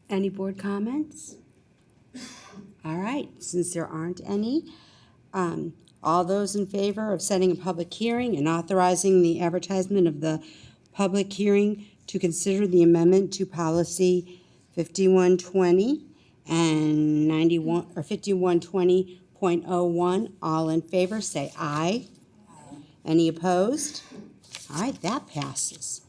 S1: Any board comments? All right, since there aren't any, all those in favor of setting a public hearing and authorizing the advertisement of the public hearing to consider the amendment to policy 5120 and 91 or 5120.01, all in favor say aye. Any opposed? All right, that passes.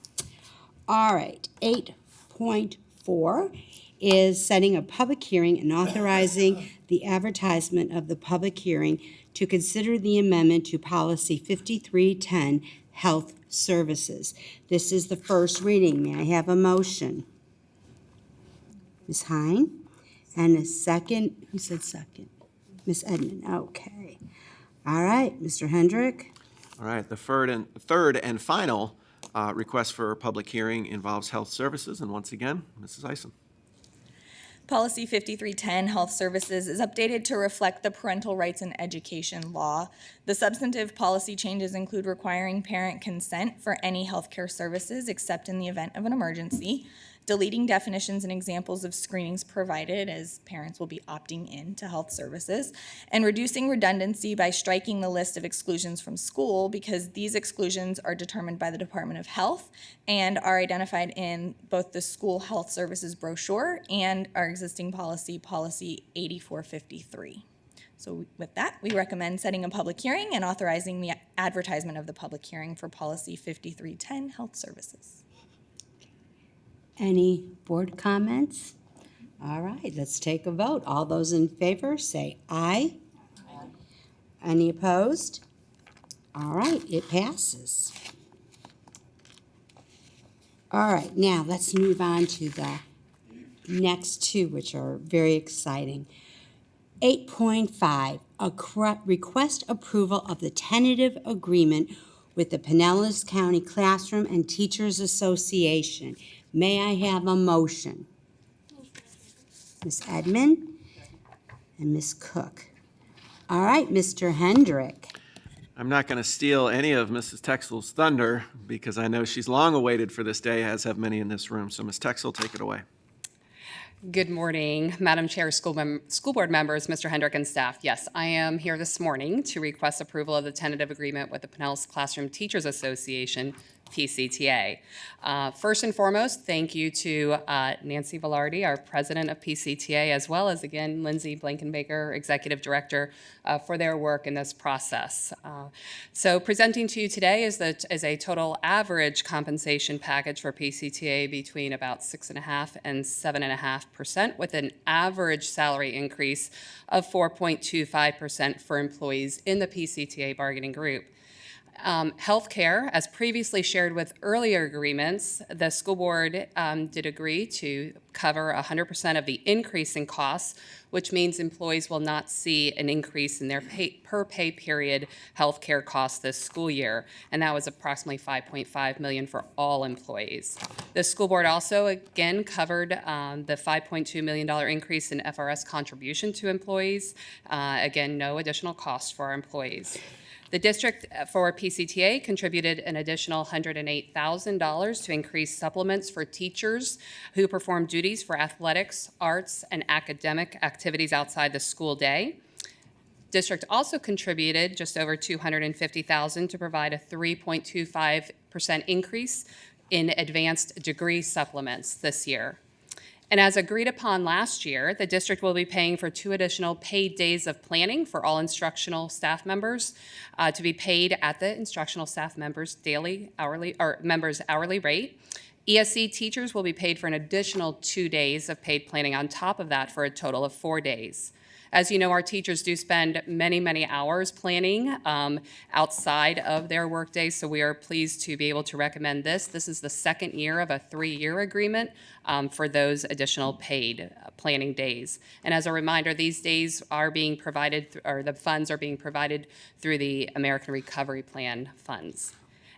S1: All right, 8.4 is setting a public hearing and authorizing the advertisement of the public hearing to consider the amendment to Policy 5310, Health Services. This is the first reading. May I have a motion? Ms. Hine? And a second? Who said second? Ms. Edmond, okay. All right, Mr. Hendrick?
S2: All right, the third and final request for a public hearing involves health services, and once again, Mrs. Eisen.
S15: Policy 5310, Health Services, is updated to reflect the Parental Rights in Education law. The substantive policy changes include requiring parent consent for any healthcare services except in the event of an emergency, deleting definitions and examples of screenings provided as parents will be opting in to health services, and reducing redundancy by striking the list of exclusions from school because these exclusions are determined by the Department of Health and are identified in both the school health services brochure and our existing policy, Policy 8453. So with that, we recommend setting a public hearing and authorizing the advertisement of the public hearing for Policy 5310, Health Services.
S1: Any board comments? All right, let's take a vote. All those in favor say aye. Any opposed? All right, it passes. All right, now let's move on to the next two, which are very exciting. 8.5, request approval of the tentative agreement with the Pinellas County Classroom and Teachers Association. May I have a motion? Ms. Edmond and Ms. Cook. All right, Mr. Hendrick.
S2: I'm not going to steal any of Mrs. Texel's thunder because I know she's long awaited for this day, as have many in this room. So Ms. Texel, take it away.
S5: Good morning, Madam Chair, school board members, Mr. Hendrick, and staff. Yes, I am here this morning to request approval of the tentative agreement with the Pinellas Classroom Teachers Association, PCTA. First and foremost, thank you to Nancy Velarde, our president of PCTA, as well as, again, Lindsay Blankenbaker, executive director, for their work in this process. So presenting to you today is a total average compensation package for PCTA between about 6.5% and 7.5%, with an average salary increase of 4.25% for employees in the PCTA bargaining group. Healthcare, as previously shared with earlier agreements, the school board did agree to cover 100% of the increase in costs, which means employees will not see an increase in their per pay period healthcare costs this school year, and that was approximately $5.5 million for all employees. The school board also again covered the $5.2 million increase in FRS contribution to employees. Again, no additional costs for our employees. The district for PCTA contributed an additional $108,000 to increase supplements for teachers who perform duties for athletics, arts, and academic activities outside the school day. District also contributed just over $250,000 to provide a 3.25% increase in advanced degree supplements this year. And as agreed upon last year, the district will be paying for 2 additional paid days of planning for all instructional staff members to be paid at the instructional staff members' daily, hourly, or members' hourly rate. ESC teachers will be paid for an additional 2 days of paid planning on top of that for a total of 4 days. As you know, our teachers do spend many, many hours planning outside of their workday, so we are pleased to be able to recommend this. This is the second year of a 3-year agreement for those additional paid planning days. And as a reminder, these days are being provided, or the funds are being provided through the American Recovery Plan funds.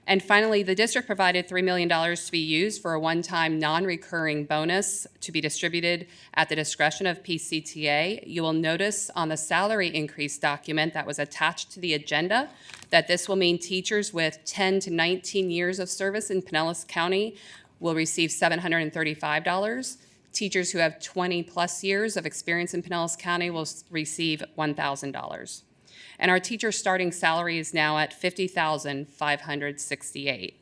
S5: And finally, the district provided $3 million to be used for a one-time non-recurring bonus to be distributed at the discretion of PCTA. You will notice on the salary increase document that was attached to the agenda that this will mean teachers with 10 to 19 years of service in Pinellas County will receive $735. Teachers who have 20 plus years of experience in Pinellas County will receive $1,000. And our teacher starting salary is now at $50,568.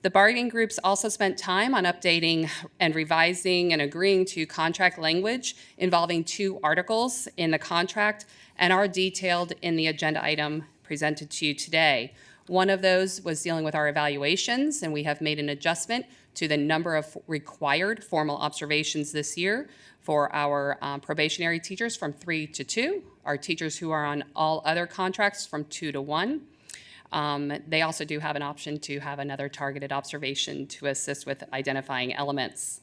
S5: The bargaining groups also spent time on updating and revising and agreeing to contract language involving 2 articles in the contract and are detailed in the agenda item presented to you today. One of those was dealing with our evaluations, and we have made an adjustment to the number of required formal observations this year for our probationary teachers from 3 to 2, our teachers who are on all other contracts from 2 to 1. They also do have an option to have another targeted observation to assist with identifying elements.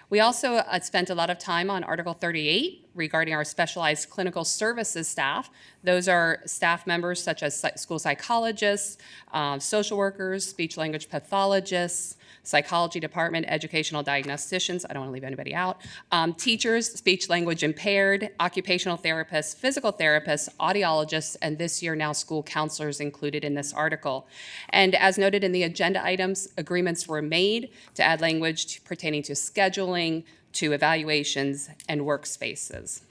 S5: We also spent a lot of time on Article 38 regarding our specialized clinical services staff. Those are staff members such as school psychologists, social workers, speech language pathologists, psychology department, educational diagnosticians, I don't want to leave anybody out, teachers, speech language impaired, occupational therapists, physical therapists, audiologists, and this year now school counselors included in this article. And as noted in the agenda items, agreements were made to add language pertaining to scheduling, to evaluations, and workspaces.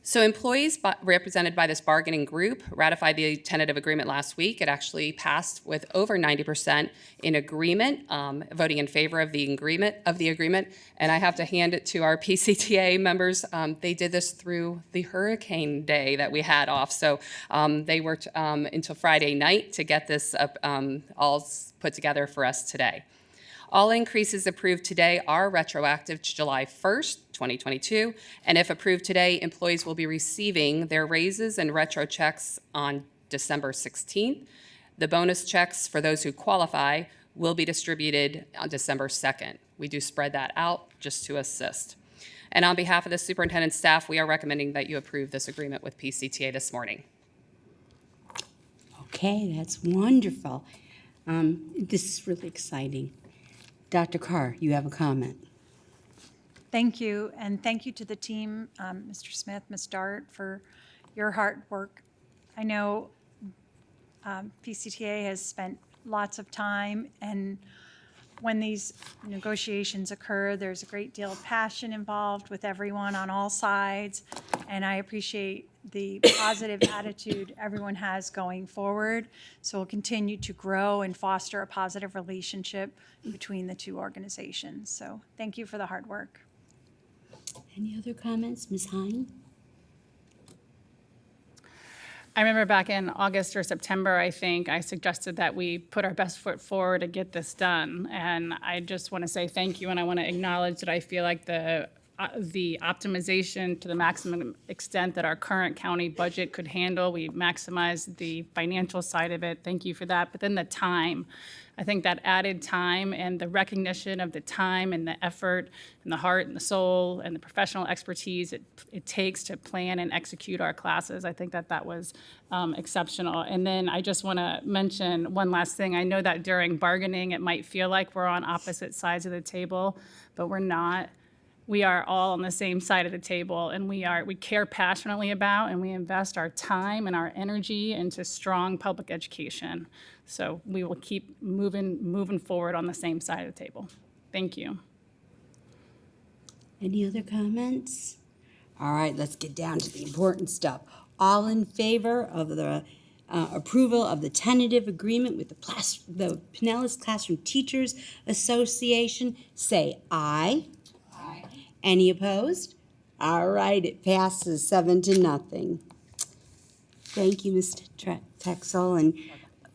S5: So employees represented by this bargaining group ratified the tentative agreement last week. It actually passed with over 90% in agreement, voting in favor of the agreement. And I have to hand it to our PCTA members. They did this through the hurricane day that we had off. So they worked until Friday night to get this all put together for us today. All increases approved today are retroactive to July 1st, 2022, and if approved today, employees will be receiving their raises and retro checks on December 16th. The bonus checks for those who qualify will be distributed on December 2nd. We do spread that out just to assist. And on behalf of the superintendent's staff, we are recommending that you approve this agreement with PCTA this morning.
S1: Okay, that's wonderful. This is really exciting. Dr. Carr, you have a comment.
S4: Thank you, and thank you to the team, Mr. Smith, Ms. Dart, for your hard work. I know PCTA has spent lots of time, and when these negotiations occur, there's a great deal of passion involved with everyone on all sides, and I appreciate the positive attitude everyone has going forward. So we'll continue to grow and foster a positive relationship between the two organizations. So thank you for the hard work.
S1: Any other comments, Ms. Hine?
S16: I remember back in August or September, I think, I suggested that we put our best foot forward to get this done. And I just want to say thank you, and I want to acknowledge that I feel like the optimization to the maximum extent that our current county budget could handle. We maximized the financial side of it. Thank you for that. But then the time, I think that added time and the recognition of the time and the effort and the heart and the soul and the professional expertise it takes to plan and execute our classes, I think that was exceptional. And then I just want to mention one last thing. I know that during bargaining, it might feel like we're on opposite sides of the table, but we're not. We are all on the same side of the table, and we care passionately about, and we invest our time and our energy into strong public education. So we will keep moving forward on the same side of the table. Thank you.
S1: Any other comments? All right, let's get down to the important stuff. All in favor of the approval of the tentative agreement with the Pinellas Classroom Teachers Association, say aye. Any opposed? All right, it passes 7-0. Thank you, Mr. Texel and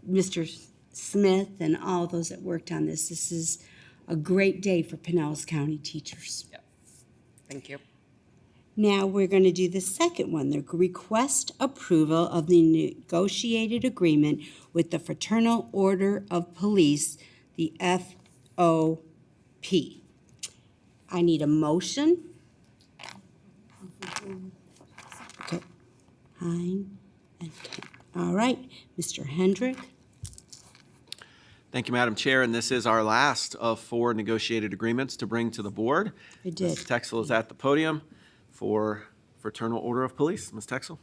S1: Mr. Smith and all those that worked on this. This is a great day for Pinellas County teachers.
S5: Yep. Thank you.
S1: Now we're going to do the second one, the request approval of the negotiated agreement with the Fraternal Order of Police, the FOP. I need a motion. Okay. Hine and Kemp. All right, Mr. Hendrick.
S2: Thank you, Madam Chair, and this is our last of 4 negotiated agreements to bring to the board.
S1: I did.
S2: Ms. Texel is at the podium for Fraternal Order of Police. Ms. Texel.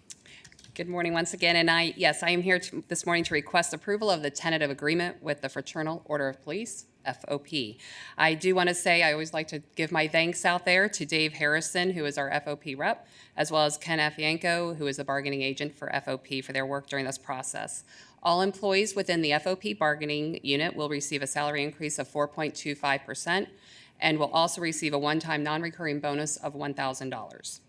S5: Good morning once again, and I am here this morning to request approval of the tentative agreement with the Fraternal Order of Police, FOP. I do want to say I always like to give my thanks out there to Dave Harrison, who is our FOP rep, as well as Ken Afienko, who is the bargaining agent for FOP, for their work during this process. All employees within the FOP bargaining unit will receive a salary increase of 4.25% and will also receive a one-time non-recurring bonus of $1,000.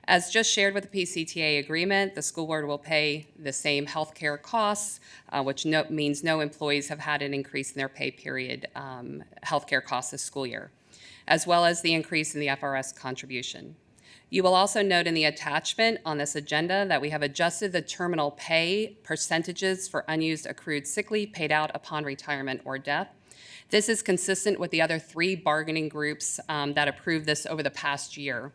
S5: As just shared with the PCTA agreement, the school board will pay the same healthcare costs, which means no employees have had an increase in their pay period healthcare costs this school year, as well as the increase in the FRS contribution. You will also note in the attachment on this agenda that we have adjusted the terminal pay percentages for unused accrued sick leave paid out upon retirement or death. This is consistent with the other 3 bargaining groups that approved this over the past year.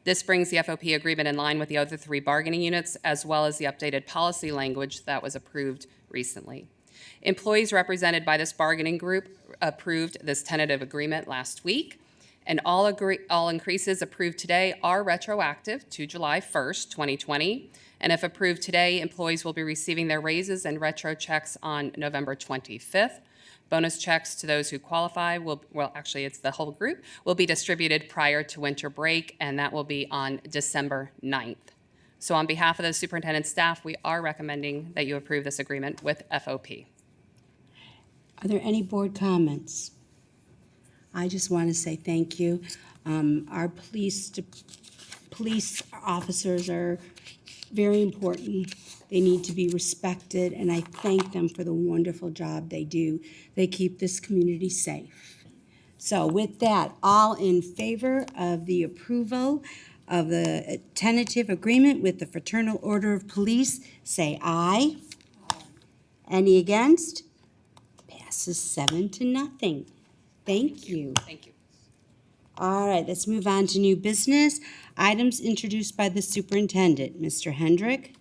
S5: This brings the FOP agreement in line with the other 3 bargaining units, as well as the updated policy language that was approved recently. Employees represented by this bargaining group approved this tentative agreement last week, and all increases approved today are retroactive to July 1st, 2020. And if approved today, employees will be receiving their raises and retro checks on November 25th. Bonus checks to those who qualify actually it's the whole group, will be distributed prior to winter break, and that will be on December 9th. So on behalf of the superintendent's staff, we are recommending that you approve this agreement with FOP.
S1: Are there any board comments? I just want to say thank you. Our police officers are very important. They need to be respected, and I thank them for the wonderful job they do. They keep this community safe. So with that, all in favor of the approval of the tentative agreement with the Fraternal Order of Police, say aye. Any against? Passes 7-0. Thank you.
S5: Thank you.
S1: All right, let's move on to new business. Items introduced by the superintendent. Mr. Hendrick.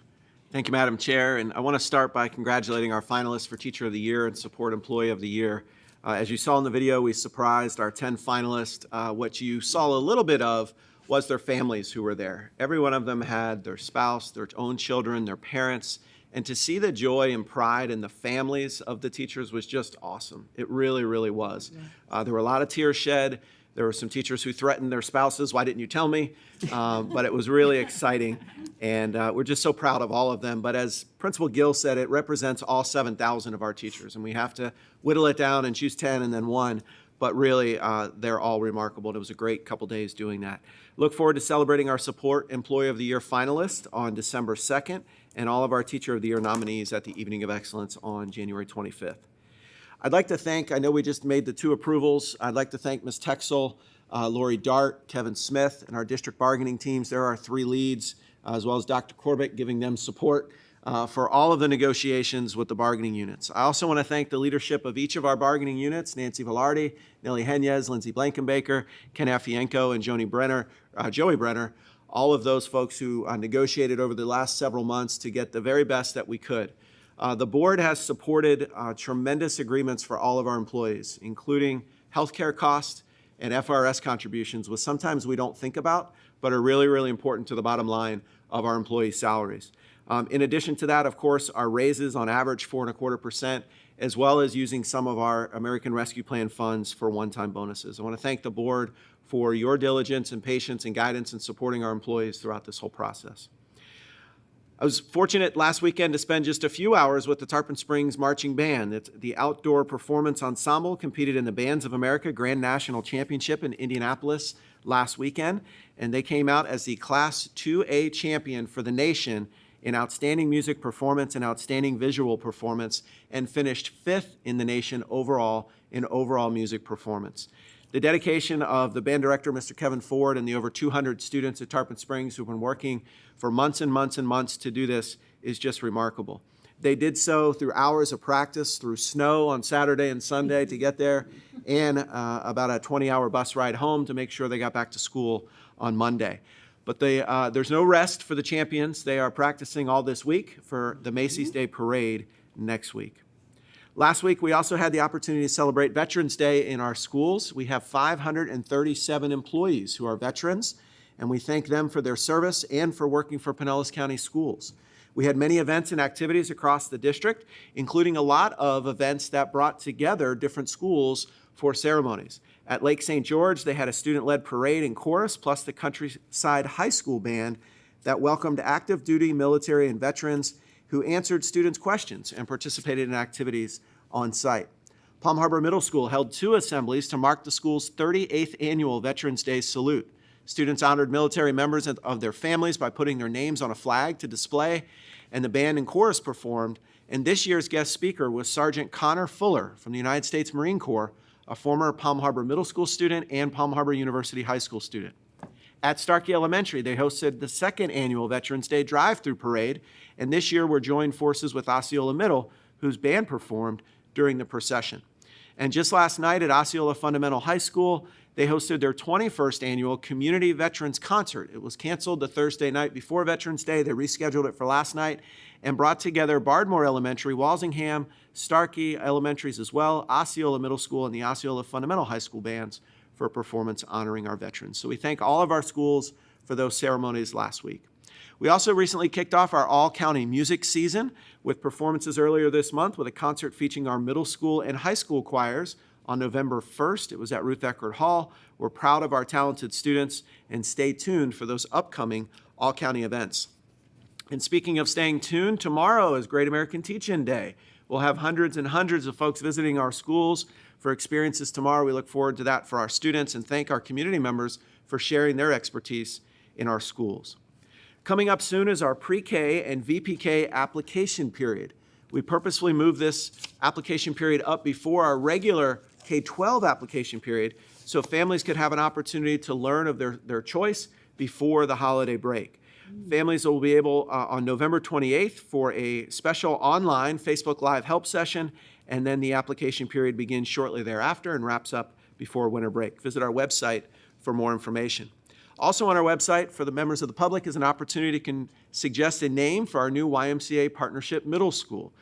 S2: Thank you, Madam Chair. And I want to start by congratulating our finalists for Teacher of the Year and Support Employee of the Year. As you saw in the video, we surprised our 10 finalists. What you saw a little bit of was their families who were there. Every one of them had their spouse, their own children, their parents, and to see the joy and pride in the families of the teachers was just awesome. It really, really was. There were a lot of tears shed. There were some teachers who threatened their spouses, why didn't you tell me? But it was really exciting, and we're just so proud of all of them. But as Principal Gill said, it represents all 7,000 of our teachers, and we have to whittle it down and choose 10 and then 1. But really, they're all remarkable. It was a great couple days doing that. Look forward to celebrating our Support Employee of the Year finalists on December 2nd, and all of our Teacher of the Year nominees at the Evening of Excellence on January 25th. I'd like to thank, I know we just made the 2 approvals. I'd like to thank Ms. Texel, Lori Dart, Kevin Smith, and our district bargaining teams. There are 3 leads, as well as Dr. Corbett, giving them support for all of the negotiations with the bargaining units. I also want to thank the leadership of each of our bargaining units, Nancy Velarde, Nellie Henez, Lindsay Blankenbaker, Ken Afienko, and Joey Brenner, all of those folks who negotiated over the last several months to get the very best that we could. The board has supported tremendous agreements for all of our employees, including healthcare costs and FRS contributions, which sometimes we don't think about, but are really, really important to the bottom line of our employee salaries. In addition to that, of course, our raises on average 4.25%, as well as using some of our American Rescue Plan funds for one-time bonuses. I want to thank the board for your diligence and patience and guidance in supporting our employees throughout this whole process. I was fortunate last weekend to spend just a few hours with the Tarpon Springs Marching Band. The outdoor performance ensemble competed in the Bands of America Grand National Championship in Indianapolis last weekend, and they came out as the Class 2A champion for the nation in outstanding music performance and outstanding visual performance, and finished 5th in the nation overall in overall music performance. The dedication of the band director, Mr. Kevin Ford, and the over 200 students at Tarpon Springs who've been working for months and months and months to do this is just remarkable. They did so through hours of practice, through snow on Saturday and Sunday to get there, and about a 20-hour bus ride home to make sure they got back to school on Monday. But there's no rest for the champions. They are practicing all this week for the Macy's Day Parade next week. Last week, we also had the opportunity to celebrate Veterans Day in our schools. We have 537 employees who are veterans, and we thank them for their service and for working for Pinellas County Schools. We had many events and activities across the district, including a lot of events that brought together different schools for ceremonies. At Lake St. George, they had a student-led parade and chorus, plus the Countryside High School Band that welcomed active duty military and veterans who answered students' questions and participated in activities on site. Palm Harbor Middle School held 2 assemblies to mark the school's 38th annual Veterans Day salute. Students honored military members of their families by putting their names on a flag to display, and the band and chorus performed. And this year's guest speaker was Sergeant Connor Fuller from the United States Marine Corps, a former Palm Harbor Middle School student and Palm Harbor University High School student. At Starkey Elementary, they hosted the second annual Veterans Day drive-through parade, and this year we're joined forces with Osceola Middle, whose band performed during the procession. And just last night at Osceola Fundamental High School, they hosted their 21st annual Community Veterans Concert. It was canceled the Thursday night before Veterans Day. They rescheduled it for last night and brought together Bardmore Elementary, Walsingham, Starkey Elementaries as well, Osceola Middle School, and the Osceola Fundamental High School bands for a performance honoring our veterans. So we thank all of our schools for those ceremonies last week. We also recently kicked off our all-county music season with performances earlier this month with a concert featuring our middle school and high school choirs on November 1st. It was at Ruth Eckerd Hall. We're proud of our talented students, and stay tuned for those upcoming all-county events. And speaking of staying tuned, tomorrow is Great American Teach-In Day. We'll have hundreds and hundreds of folks visiting our schools for experiences tomorrow. We look forward to that for our students and thank our community members for sharing their expertise in our schools. Coming up soon is our pre-K and VPK application period. We purposefully moved this application period up before our regular K-12 application period so families could have an opportunity to learn of their choice before the holiday break. Families will be able on November 28th for a special online Facebook Live help session, and then the application period begins shortly thereafter and wraps up before winter break. Visit our website for more information. Also on our website for the members of the public is an opportunity to suggest a name for our new YMCA Partnership Middle School.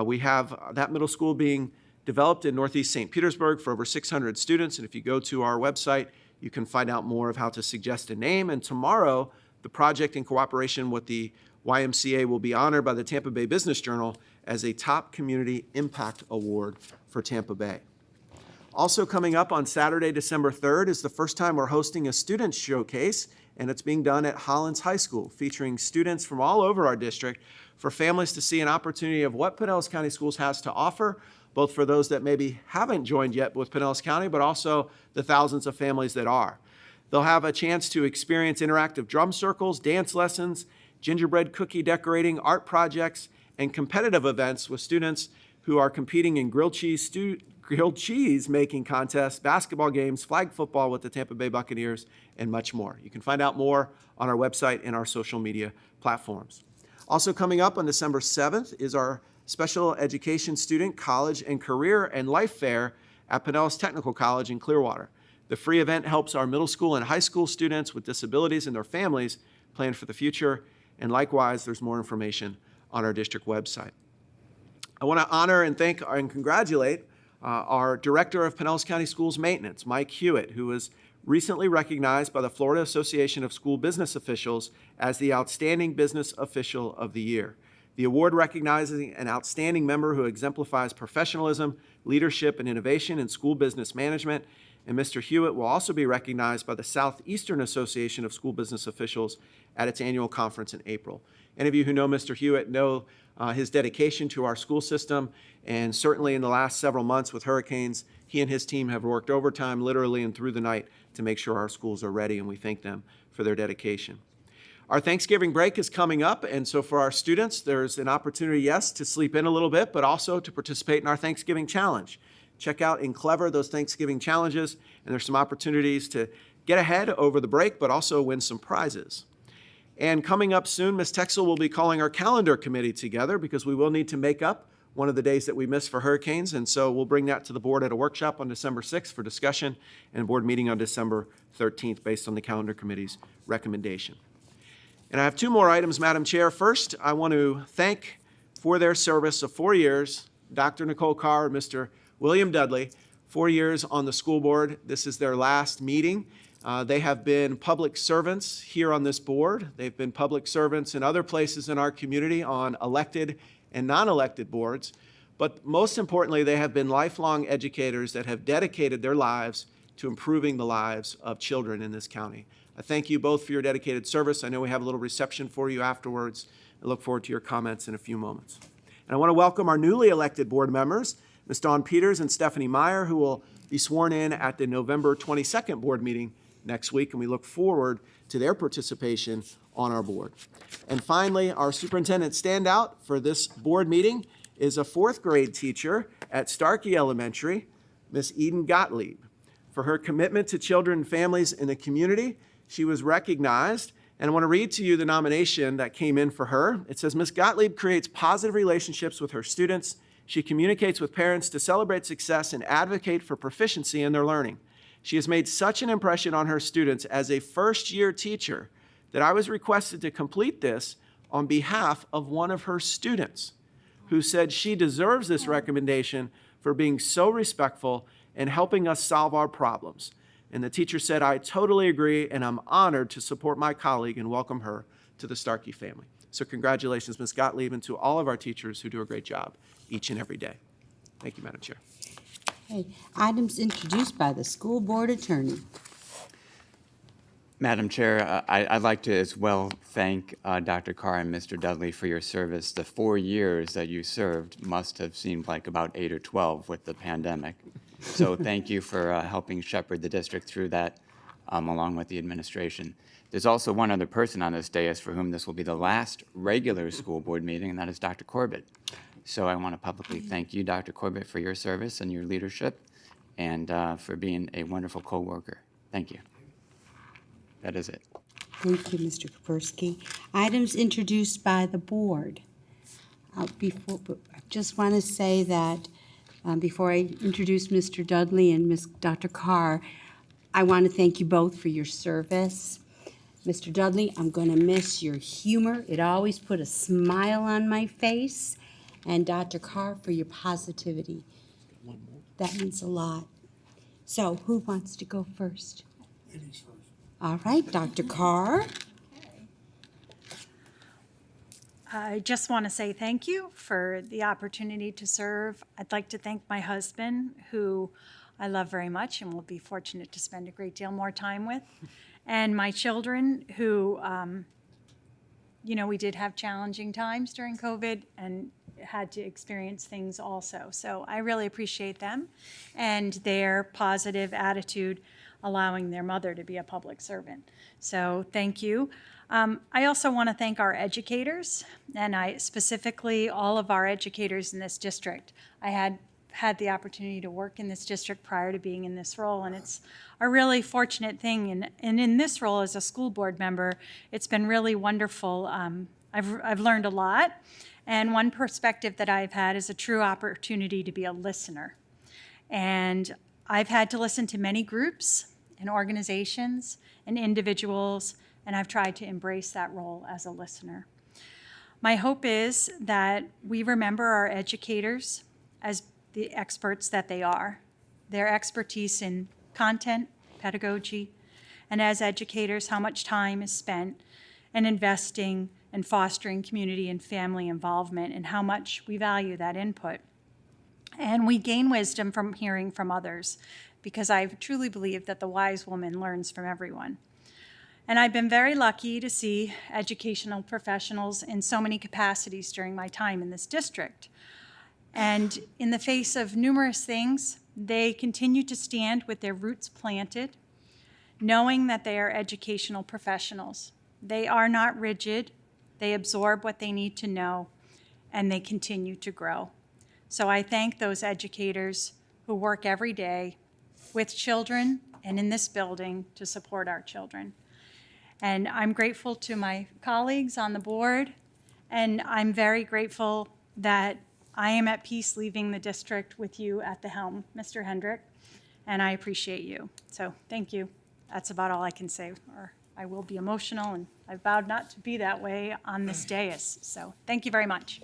S2: We have that middle school being developed in Northeast St. Petersburg for over 600 students, and if you go to our website, you can find out more of how to suggest a name. And tomorrow, the project, in cooperation with the YMCA, will be honored by the Tampa Bay Business Journal as a Top Community Impact Award for Tampa Bay. Also coming up on Saturday, December 3rd, is the first time we're hosting a student showcase, and it's being done at Hollins High School, featuring students from all over our district for families to see an opportunity of what Pinellas County Schools has to offer, both for those that maybe haven't joined yet with Pinellas County, but also the thousands of families that are. They'll have a chance to experience interactive drum circles, dance lessons, gingerbread cookie decorating, art projects, and competitive events with students who are competing in grilled cheese making contests, basketball games, flag football with the Tampa Bay Buccaneers, and much more. You can find out more on our website and our social media platforms. Also coming up on December 7th is our Special Education Student College and Career and Life Fair at Pinellas Technical College in Clearwater. The free event helps our middle school and high school students with disabilities and their families plan for the future, and likewise, there's more information on our district website. I want to honor and thank and congratulate our Director of Pinellas County Schools Maintenance, Mike Hewitt, who was recently recognized by the Florida Association of School Business Officials as the Outstanding Business Official of the Year. The award recognizes an outstanding member who exemplifies professionalism, leadership, and innovation in school business management. And Mr. Hewitt will also be recognized by the Southeastern Association of School Business Officials at its annual conference in April. Any of you who know Mr. Hewitt know his dedication to our school system, and certainly in the last several months with hurricanes, he and his team have worked overtime, literally and through the night, to make sure our schools are ready, and we thank them for their dedication. Our Thanksgiving break is coming up, and so for our students, there's an opportunity, yes, to sleep in a little bit, but also to participate in our Thanksgiving Challenge. Check out in Clever those Thanksgiving challenges, and there's some opportunities to get ahead over the break, but also win some prizes. And coming up soon, Ms. Texel will be calling our calendar committee together because we will need to make up one of the days that we missed for hurricanes, and so we'll bring that to the board at a workshop on December 6th for discussion and a board meeting on December 13th based on the calendar committee's recommendation. And I have two more items, Madam Chair. First, I want to thank for their service of 4 years, Dr. Nicole Carr and Mr. William Dudley, 4 years on the school board. This is their last meeting. They have been public servants here on this board. They've been public servants in other places in our community on elected and non-elected boards. But most importantly, they have been lifelong educators that have dedicated their lives to improving the lives of children in this county. I thank you both for your dedicated service. I know we have a little reception for you afterwards. I look forward to your comments in a few moments. And I want to welcome our newly elected board members, Ms. Dawn Peters and Stephanie Meyer, who will be sworn in at the November 22nd board meeting next week, and we look forward to their participation on our board. And finally, our superintendent standout for this board meeting is a fourth grade teacher at Starkey Elementary, Miss Eden Gottlieb. For her commitment to children and families in the community, she was recognized. And I want to read to you the nomination that came in for her. It says, Ms. Gottlieb creates positive relationships with her students. She communicates with parents to celebrate success and advocate for proficiency in their learning. She has made such an impression on her students as a first-year teacher that I was requested to complete this on behalf of one of her students, who said she deserves this recommendation for being so respectful and helping us solve our problems. And the teacher said, I totally agree, and I'm honored to support my colleague and welcome her to the Starkey family. So congratulations, Ms. Gottlieb, and to all of our teachers who do a great job each and every day. Thank you, Madam Chair.
S1: Okay. Items introduced by the school board attorney.
S12: Madam Chair, I'd like to as well thank Dr. Carr and Mr. Dudley for your service. The 4 years that you served must have seemed like about 8 or 12 with the pandemic. So thank you for helping shepherd the district through that, along with the administration. There's also one other person on this dais for whom this will be the last regular school board meeting, and that is Dr. Corbett. So I want to publicly thank you, Dr. Corbett, for your service and your leadership, and for being a wonderful co-worker. Thank you. That is it.
S1: Thank you, Mr. Kapersky. Items introduced by the board. I just want to say that before I introduce Mr. Dudley and Dr. Carr, I want to thank you both for your service. Mr. Dudley, I'm going to miss your humor. It always put a smile on my face. And Dr. Carr, for your positivity. That means a lot. So who wants to go first?
S7: Ladies first.
S1: All right, Dr. Carr.
S4: I just want to say thank you for the opportunity to serve. I'd like to thank my husband, who I love very much and will be fortunate to spend a great deal more time with, and my children, who, we did have challenging times during COVID and had to experience things also. So I really appreciate them and their positive attitude, allowing their mother to be a public servant. So thank you. I also want to thank our educators, and I specifically all of our educators in this district. I had the opportunity to work in this district prior to being in this role, and it's a really fortunate thing. And in this role as a school board member, it's been really wonderful. I've learned a lot, and one perspective that I've had is a true opportunity to be a listener. And I've had to listen to many groups and organizations and individuals, and I've tried to embrace that role as a listener. My hope is that we remember our educators as the experts that they are, their expertise in content, pedagogy, and as educators, how much time is spent in investing and fostering community and family involvement, and how much we value that input. And we gain wisdom from hearing from others, because I truly believe that the wise woman learns from everyone. And I've been very lucky to see educational professionals in so many capacities during my time in this district. And in the face of numerous things, they continue to stand with their roots planted, knowing that they are educational professionals. They are not rigid, they absorb what they need to know, and they continue to grow. So I thank those educators who work every day with children and in this building to support our children. And I'm grateful to my colleagues on the board, and I'm very grateful that I am at peace leaving the district with you at the helm, Mr. Hendrick, and I appreciate you. So thank you. That's about all I can say, or I will be emotional, and I've vowed not to be that way on this dais. So thank you very much.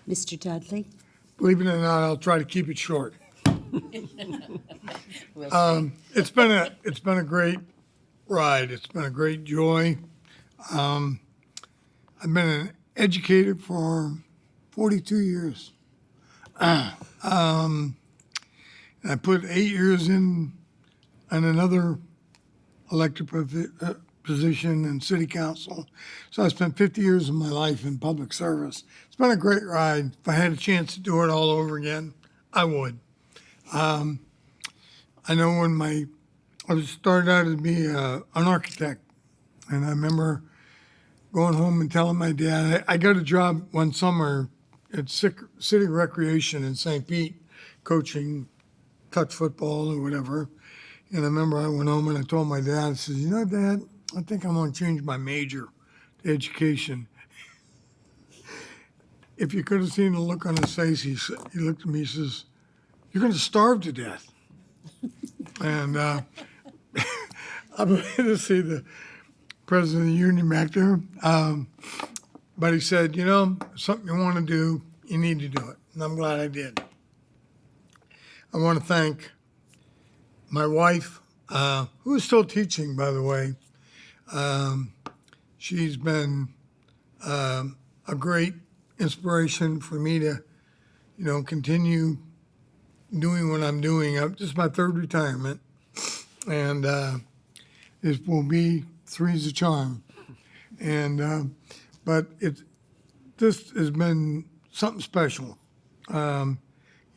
S1: Mr. Dudley.
S7: Believe it or not, I'll try to keep it short. It's been a great ride. It's been a great joy. I've been an educator for 42 years. I put 8 years in another elected position in city council. So I spent 50 years of my life in public service. It's been a great ride. If I had a chance to do it all over again, I would. I know when I was started out to be an architect, and I remember going home and telling my dad, I got a job one summer at City Recreation in St. Pete, coaching touch football or whatever. And I remember I went home and I told my dad, I said, you know, Dad, I think I'm going to change my major to education. If you could have seen the look on his face, he looked at me, he says, you're going to starve to death. And I'm going to see the president of the union back there. But he said, you know, something you want to do, you need to do it. And I'm glad I did. I want to thank my wife, who is still teaching, by the way. She's been a great inspiration for me to, you know, continue doing what I'm doing. This is my third retirement, and it will be three's a charm. And but this has been something special. You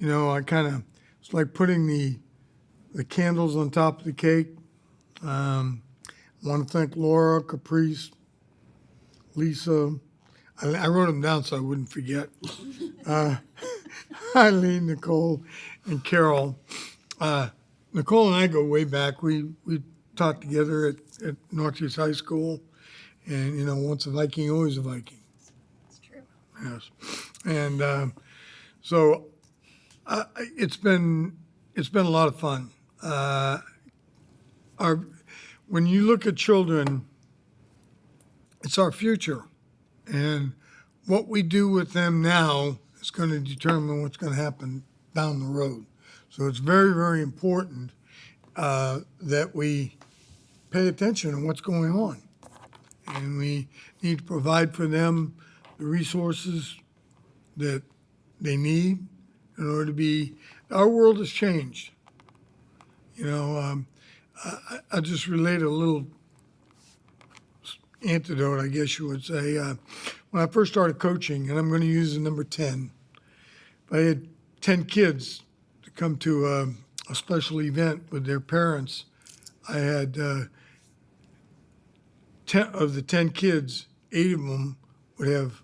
S7: know, it's like putting the candles on top of the cake. I want to thank Laura, Caprice, Lisa. I wrote them down so I wouldn't forget. Eileen, Nicole, and Carol. Nicole and I go way back. We taught together at Northeast High School. And, you know, once a Viking, always a Viking.
S8: That's true.
S7: Yes. And so it's been a lot of fun. When you look at children, it's our future. And what we do with them now is going to determine what's going to happen down the road. So it's very, very important that we pay attention to what's going on. And we need to provide for them the resources that they need in order to be. Our world has changed. You know, I just relate a little antidote, I guess you would say. When I first started coaching, and I'm going to use the number 10, if I had 10 kids to come to a special event with their parents, I had 10 of the 10 kids, 8 of them would have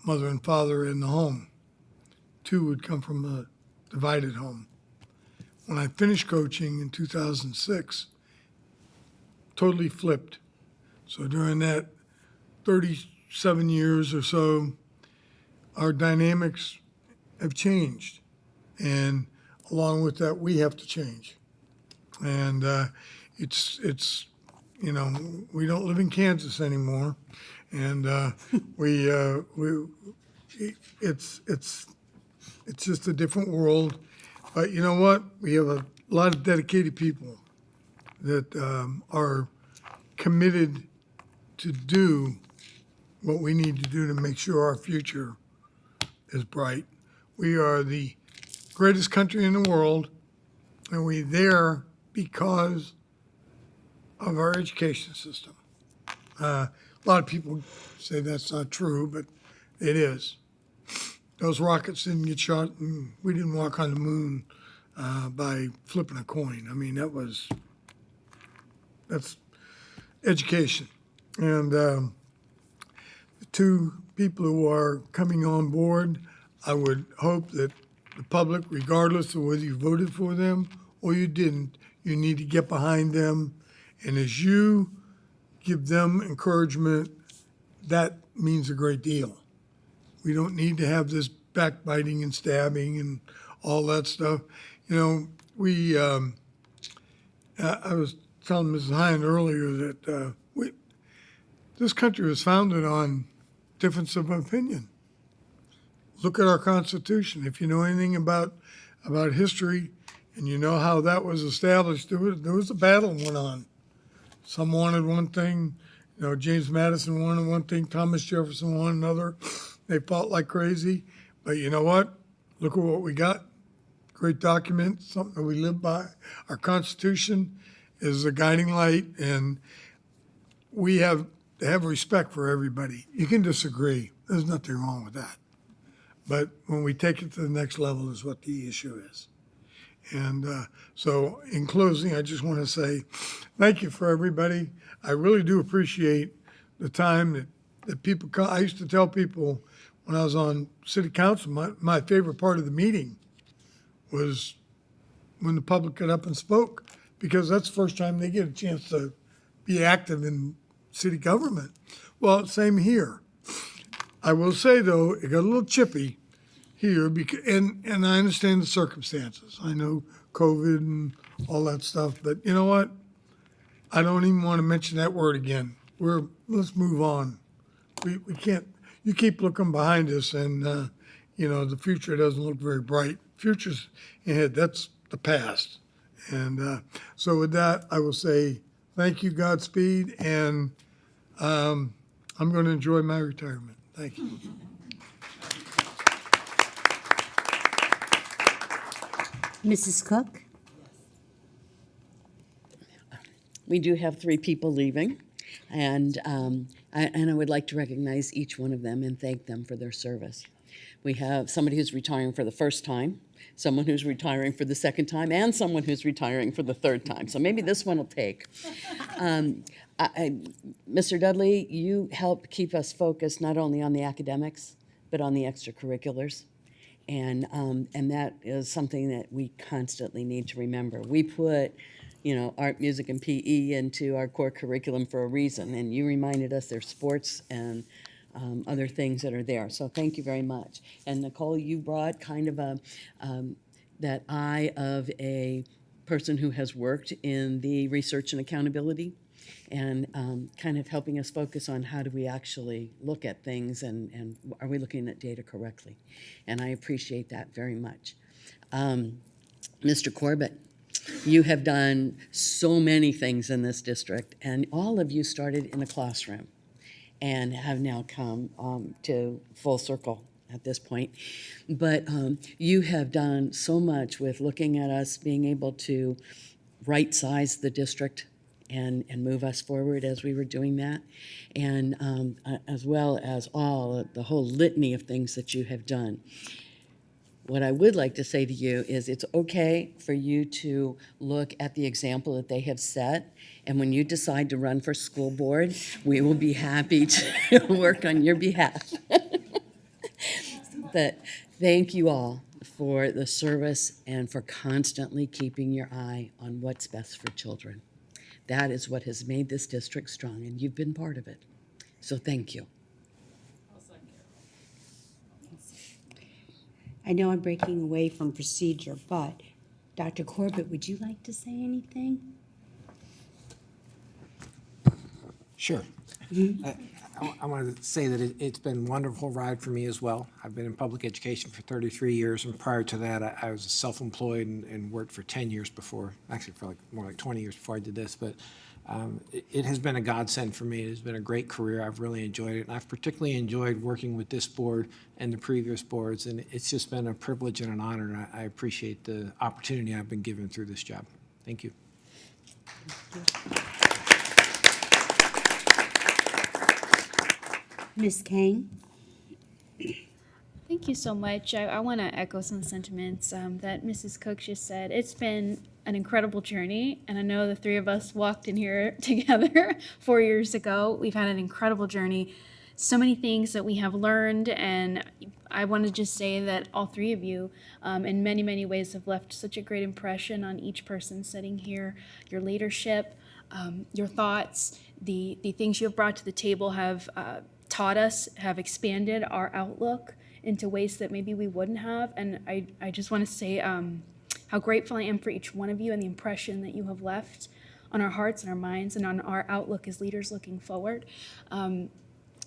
S7: mother and father in the home. 2 would come from a divided home. When I finished coaching in 2006, totally flipped. So during that 37 years or so, our dynamics have changed. And along with that, we have to change. And it's you know, we don't live in Kansas anymore. And it's just a different world. But you know what? We have a lot of dedicated people that are committed to do what we need to do to make sure our future is bright. We are the greatest country in the world, and we're there because of our education system. A lot of people say that's not true, but it is. Those rockets didn't get shot, and we didn't walk on the moon by flipping a coin. I mean, that's education. And the 2 people who are coming on board, I would hope that the public, regardless of whether you voted for them or you didn't, you need to get behind them. And as you give them encouragement, that means a great deal. We don't need to have this backbiting and stabbing and all that stuff. You know, I was telling Mrs. Hine earlier that this country was founded on difference of opinion. Look at our Constitution. If you know anything about history and you know how that was established, there was a battle that went on. Some wanted one thing, you know, James Madison wanted one thing, Thomas Jefferson wanted another. They fought like crazy. But you know what? Look at what we got. Great document, something that we live by. Our Constitution is a guiding light, and we have to have respect for everybody. You can disagree. There's nothing wrong with that. But when we take it to the next level is what the issue is. And so in closing, I just want to say thank you for everybody. I really do appreciate the time that people come. I used to tell people when I was on city council, my favorite part of the meeting was when the public got up and spoke, because that's the first time they get a chance to be active in city government. Well, same here. I will say, though, it got a little chippy here, because, and I understand the circumstances. I know COVID and all that stuff, but you know what? I don't even want to mention that word again. Let's move on. We can't, you keep looking behind us and, the future doesn't look very bright. Future's ahead, that's the past. And so with that, I will say thank you, Godspeed, and I'm going to enjoy my retirement. Thank you.
S1: Mrs. Cook?
S13: We do have 3 people leaving, and I would like to recognize each one of them and thank them for their service. We have somebody who's retiring for the first time, someone who's retiring for the second time, and someone who's retiring for the third time. So maybe this one will take. Mr. Dudley, you help keep us focused not only on the academics, but on the extracurriculars. And that is something that we constantly need to remember. We put, art, music, and PE into our core curriculum for a reason. And you reminded us there's sports and other things that are there. So thank you very much. And Nicole, you brought kind of that eye of a person who has worked in the research and accountability, and kind of helping us focus on how do we actually look at things and are we looking at data correctly. And I appreciate that very much. Mr. Corbett, you have done so many things in this district, and all of you started in a classroom and have now come to full circle at this point. But you have done so much with looking at us being able to right-size the district and move us forward as we were doing that, and as well as the whole litany of things that you have done. What I would like to say to you is it's okay for you to look at the example that they have set, and when you decide to run for school board, we will be happy to work on your behalf. But thank you all for the service and for constantly keeping your eye on what's best for children. That is what has made this district strong, and you've been part of it. So thank you.
S1: I know I'm breaking away from procedure, but Dr. Corbett, would you like to say anything?
S17: Sure. I wanted to say that it's been a wonderful ride for me as well. I've been in public education for 33 years, and prior to that, I was self-employed and worked for 10 years before, actually for more like 20 years before I did this, but it has been a godsend for me. It has been a great career. I've really enjoyed it, and I've particularly enjoyed working with this board and the previous boards, and it's just been a privilege and an honor, and I appreciate the opportunity I've been given through this job. Thank you.
S1: Ms. Kane?
S18: Thank you so much. I want to echo some sentiments that Mrs. Cook just said. It's been an incredible journey, and I know the 3 of us walked in here together 4 years ago. We've had an incredible journey, so many things that we have learned, and I want to just say that all 3 of you in many, many ways have left such a great impression on each person sitting here. Your leadership, your thoughts, the things you have brought to the table have taught us, have expanded our outlook into ways that maybe we wouldn't have. And I just want to say how grateful I am for each one of you and the impression that you have left on our hearts and our minds and on our outlook as leaders looking forward.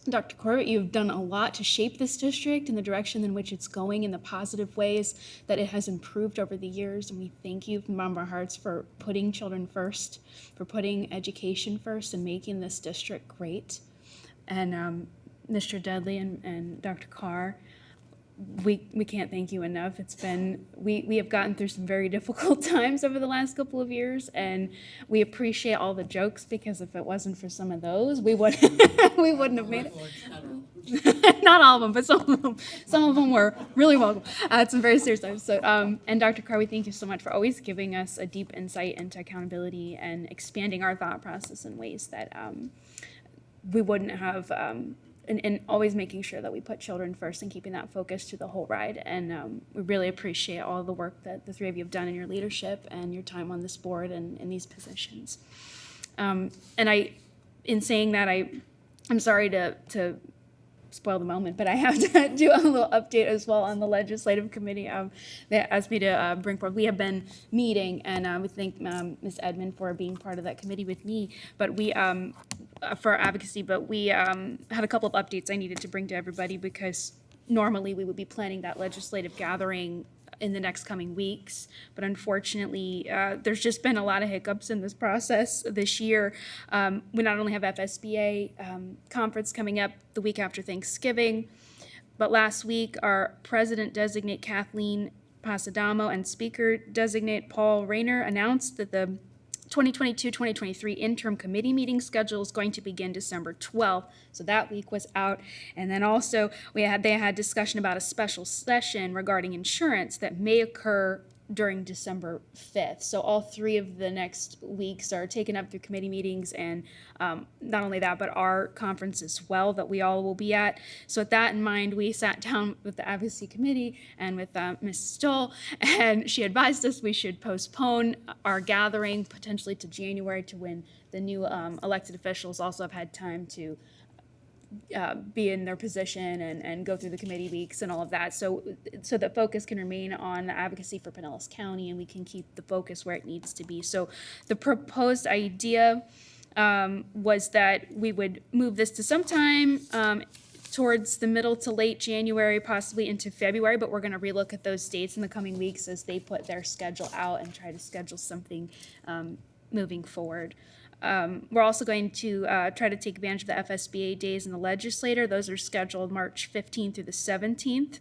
S18: Dr. Corbett, you've done a lot to shape this district in the direction in which it's going, in the positive ways that it has improved over the years. And we thank you from the bottom of our hearts for putting children first, for putting education first and making this district great. And Mr. Dudley and Dr. Carr, we can't thank you enough. It's been, we have gotten through some very difficult times over the last couple of years, and we appreciate all the jokes, because if it wasn't for some of those, we wouldn't have made it. Not all of them, but some of them were really welcome at some very serious times. So, and Dr. Carr, we thank you so much for always giving us a deep insight into accountability and expanding our thought process in ways that we wouldn't have, and always making sure that we put children first and keeping that focus through the whole ride. And we really appreciate all the work that the three of you have done in your leadership and your time on this board and in these positions. And in saying that, I'm sorry to spoil the moment, but I have to do a little update as well on the legislative committee that asked me to bring forward. We have been meeting, and we thank Ms. Edmond for being part of that committee with me, but we, for advocacy, but we had a couple of updates I needed to bring to everybody, because normally we would be planning that legislative gathering in the next coming weeks, but unfortunately, there's just been a lot of hiccups in this process this year. We not only have FSBA conference coming up the week after Thanksgiving, but last week our President-designate Kathleen Pasadamo and Speaker-designate Paul Rayner announced that the 2022-2023 interim committee meeting schedule is going to begin December 12th. So that week was out. And then also they had discussion about a special session regarding insurance that may occur during December 5th. So all three of the next weeks are taken up through committee meetings, and not only that, but our conference as well that we all will be at. So with that in mind, we sat down with the advocacy committee and with Mrs. Stoll, and she advised us we should postpone our gathering potentially to January, to when the new elected officials also have had time to be in their position and go through the committee weeks and all of that, so that focus can remain on advocacy for Pinellas County, and we can keep the focus where it needs to be. So the proposed idea was that we would move this to sometime towards the middle to late January, possibly into February, but we're going to relook at those dates in the coming weeks as they put their schedule out and try to schedule something moving forward. We're also going to try to take advantage of the FSBA days in the legislature. Those are scheduled March 15th through the 17th.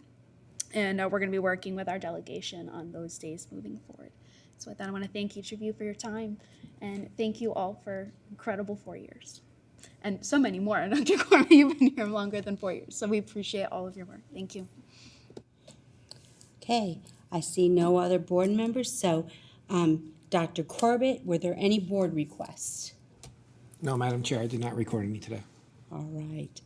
S18: And we're going to be working with our delegation on those days moving forward. So with that, I want to thank each of you for your time. And thank you all for incredible 4 years. And so many more. Dr. Corman, you've been here longer than 4 years. So we appreciate all of your work. Thank you.
S1: Okay, I see no other board members. So Dr. Corbett, were there any board requests?
S17: No, Madam Chair, I did not record any today.
S1: All right.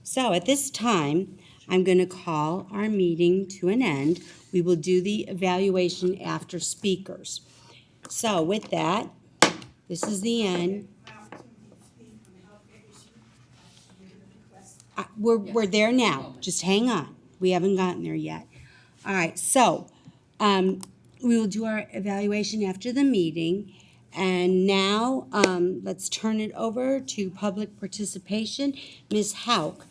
S1: So at this time, I'm going to call our meeting to an end. We will do the evaluation after speakers. So with that, this is the end. We're there now. Just hang on. We haven't gotten there yet. All right. So we will do our evaluation after the meeting. And now let's turn it over to public participation. Ms. Hauk,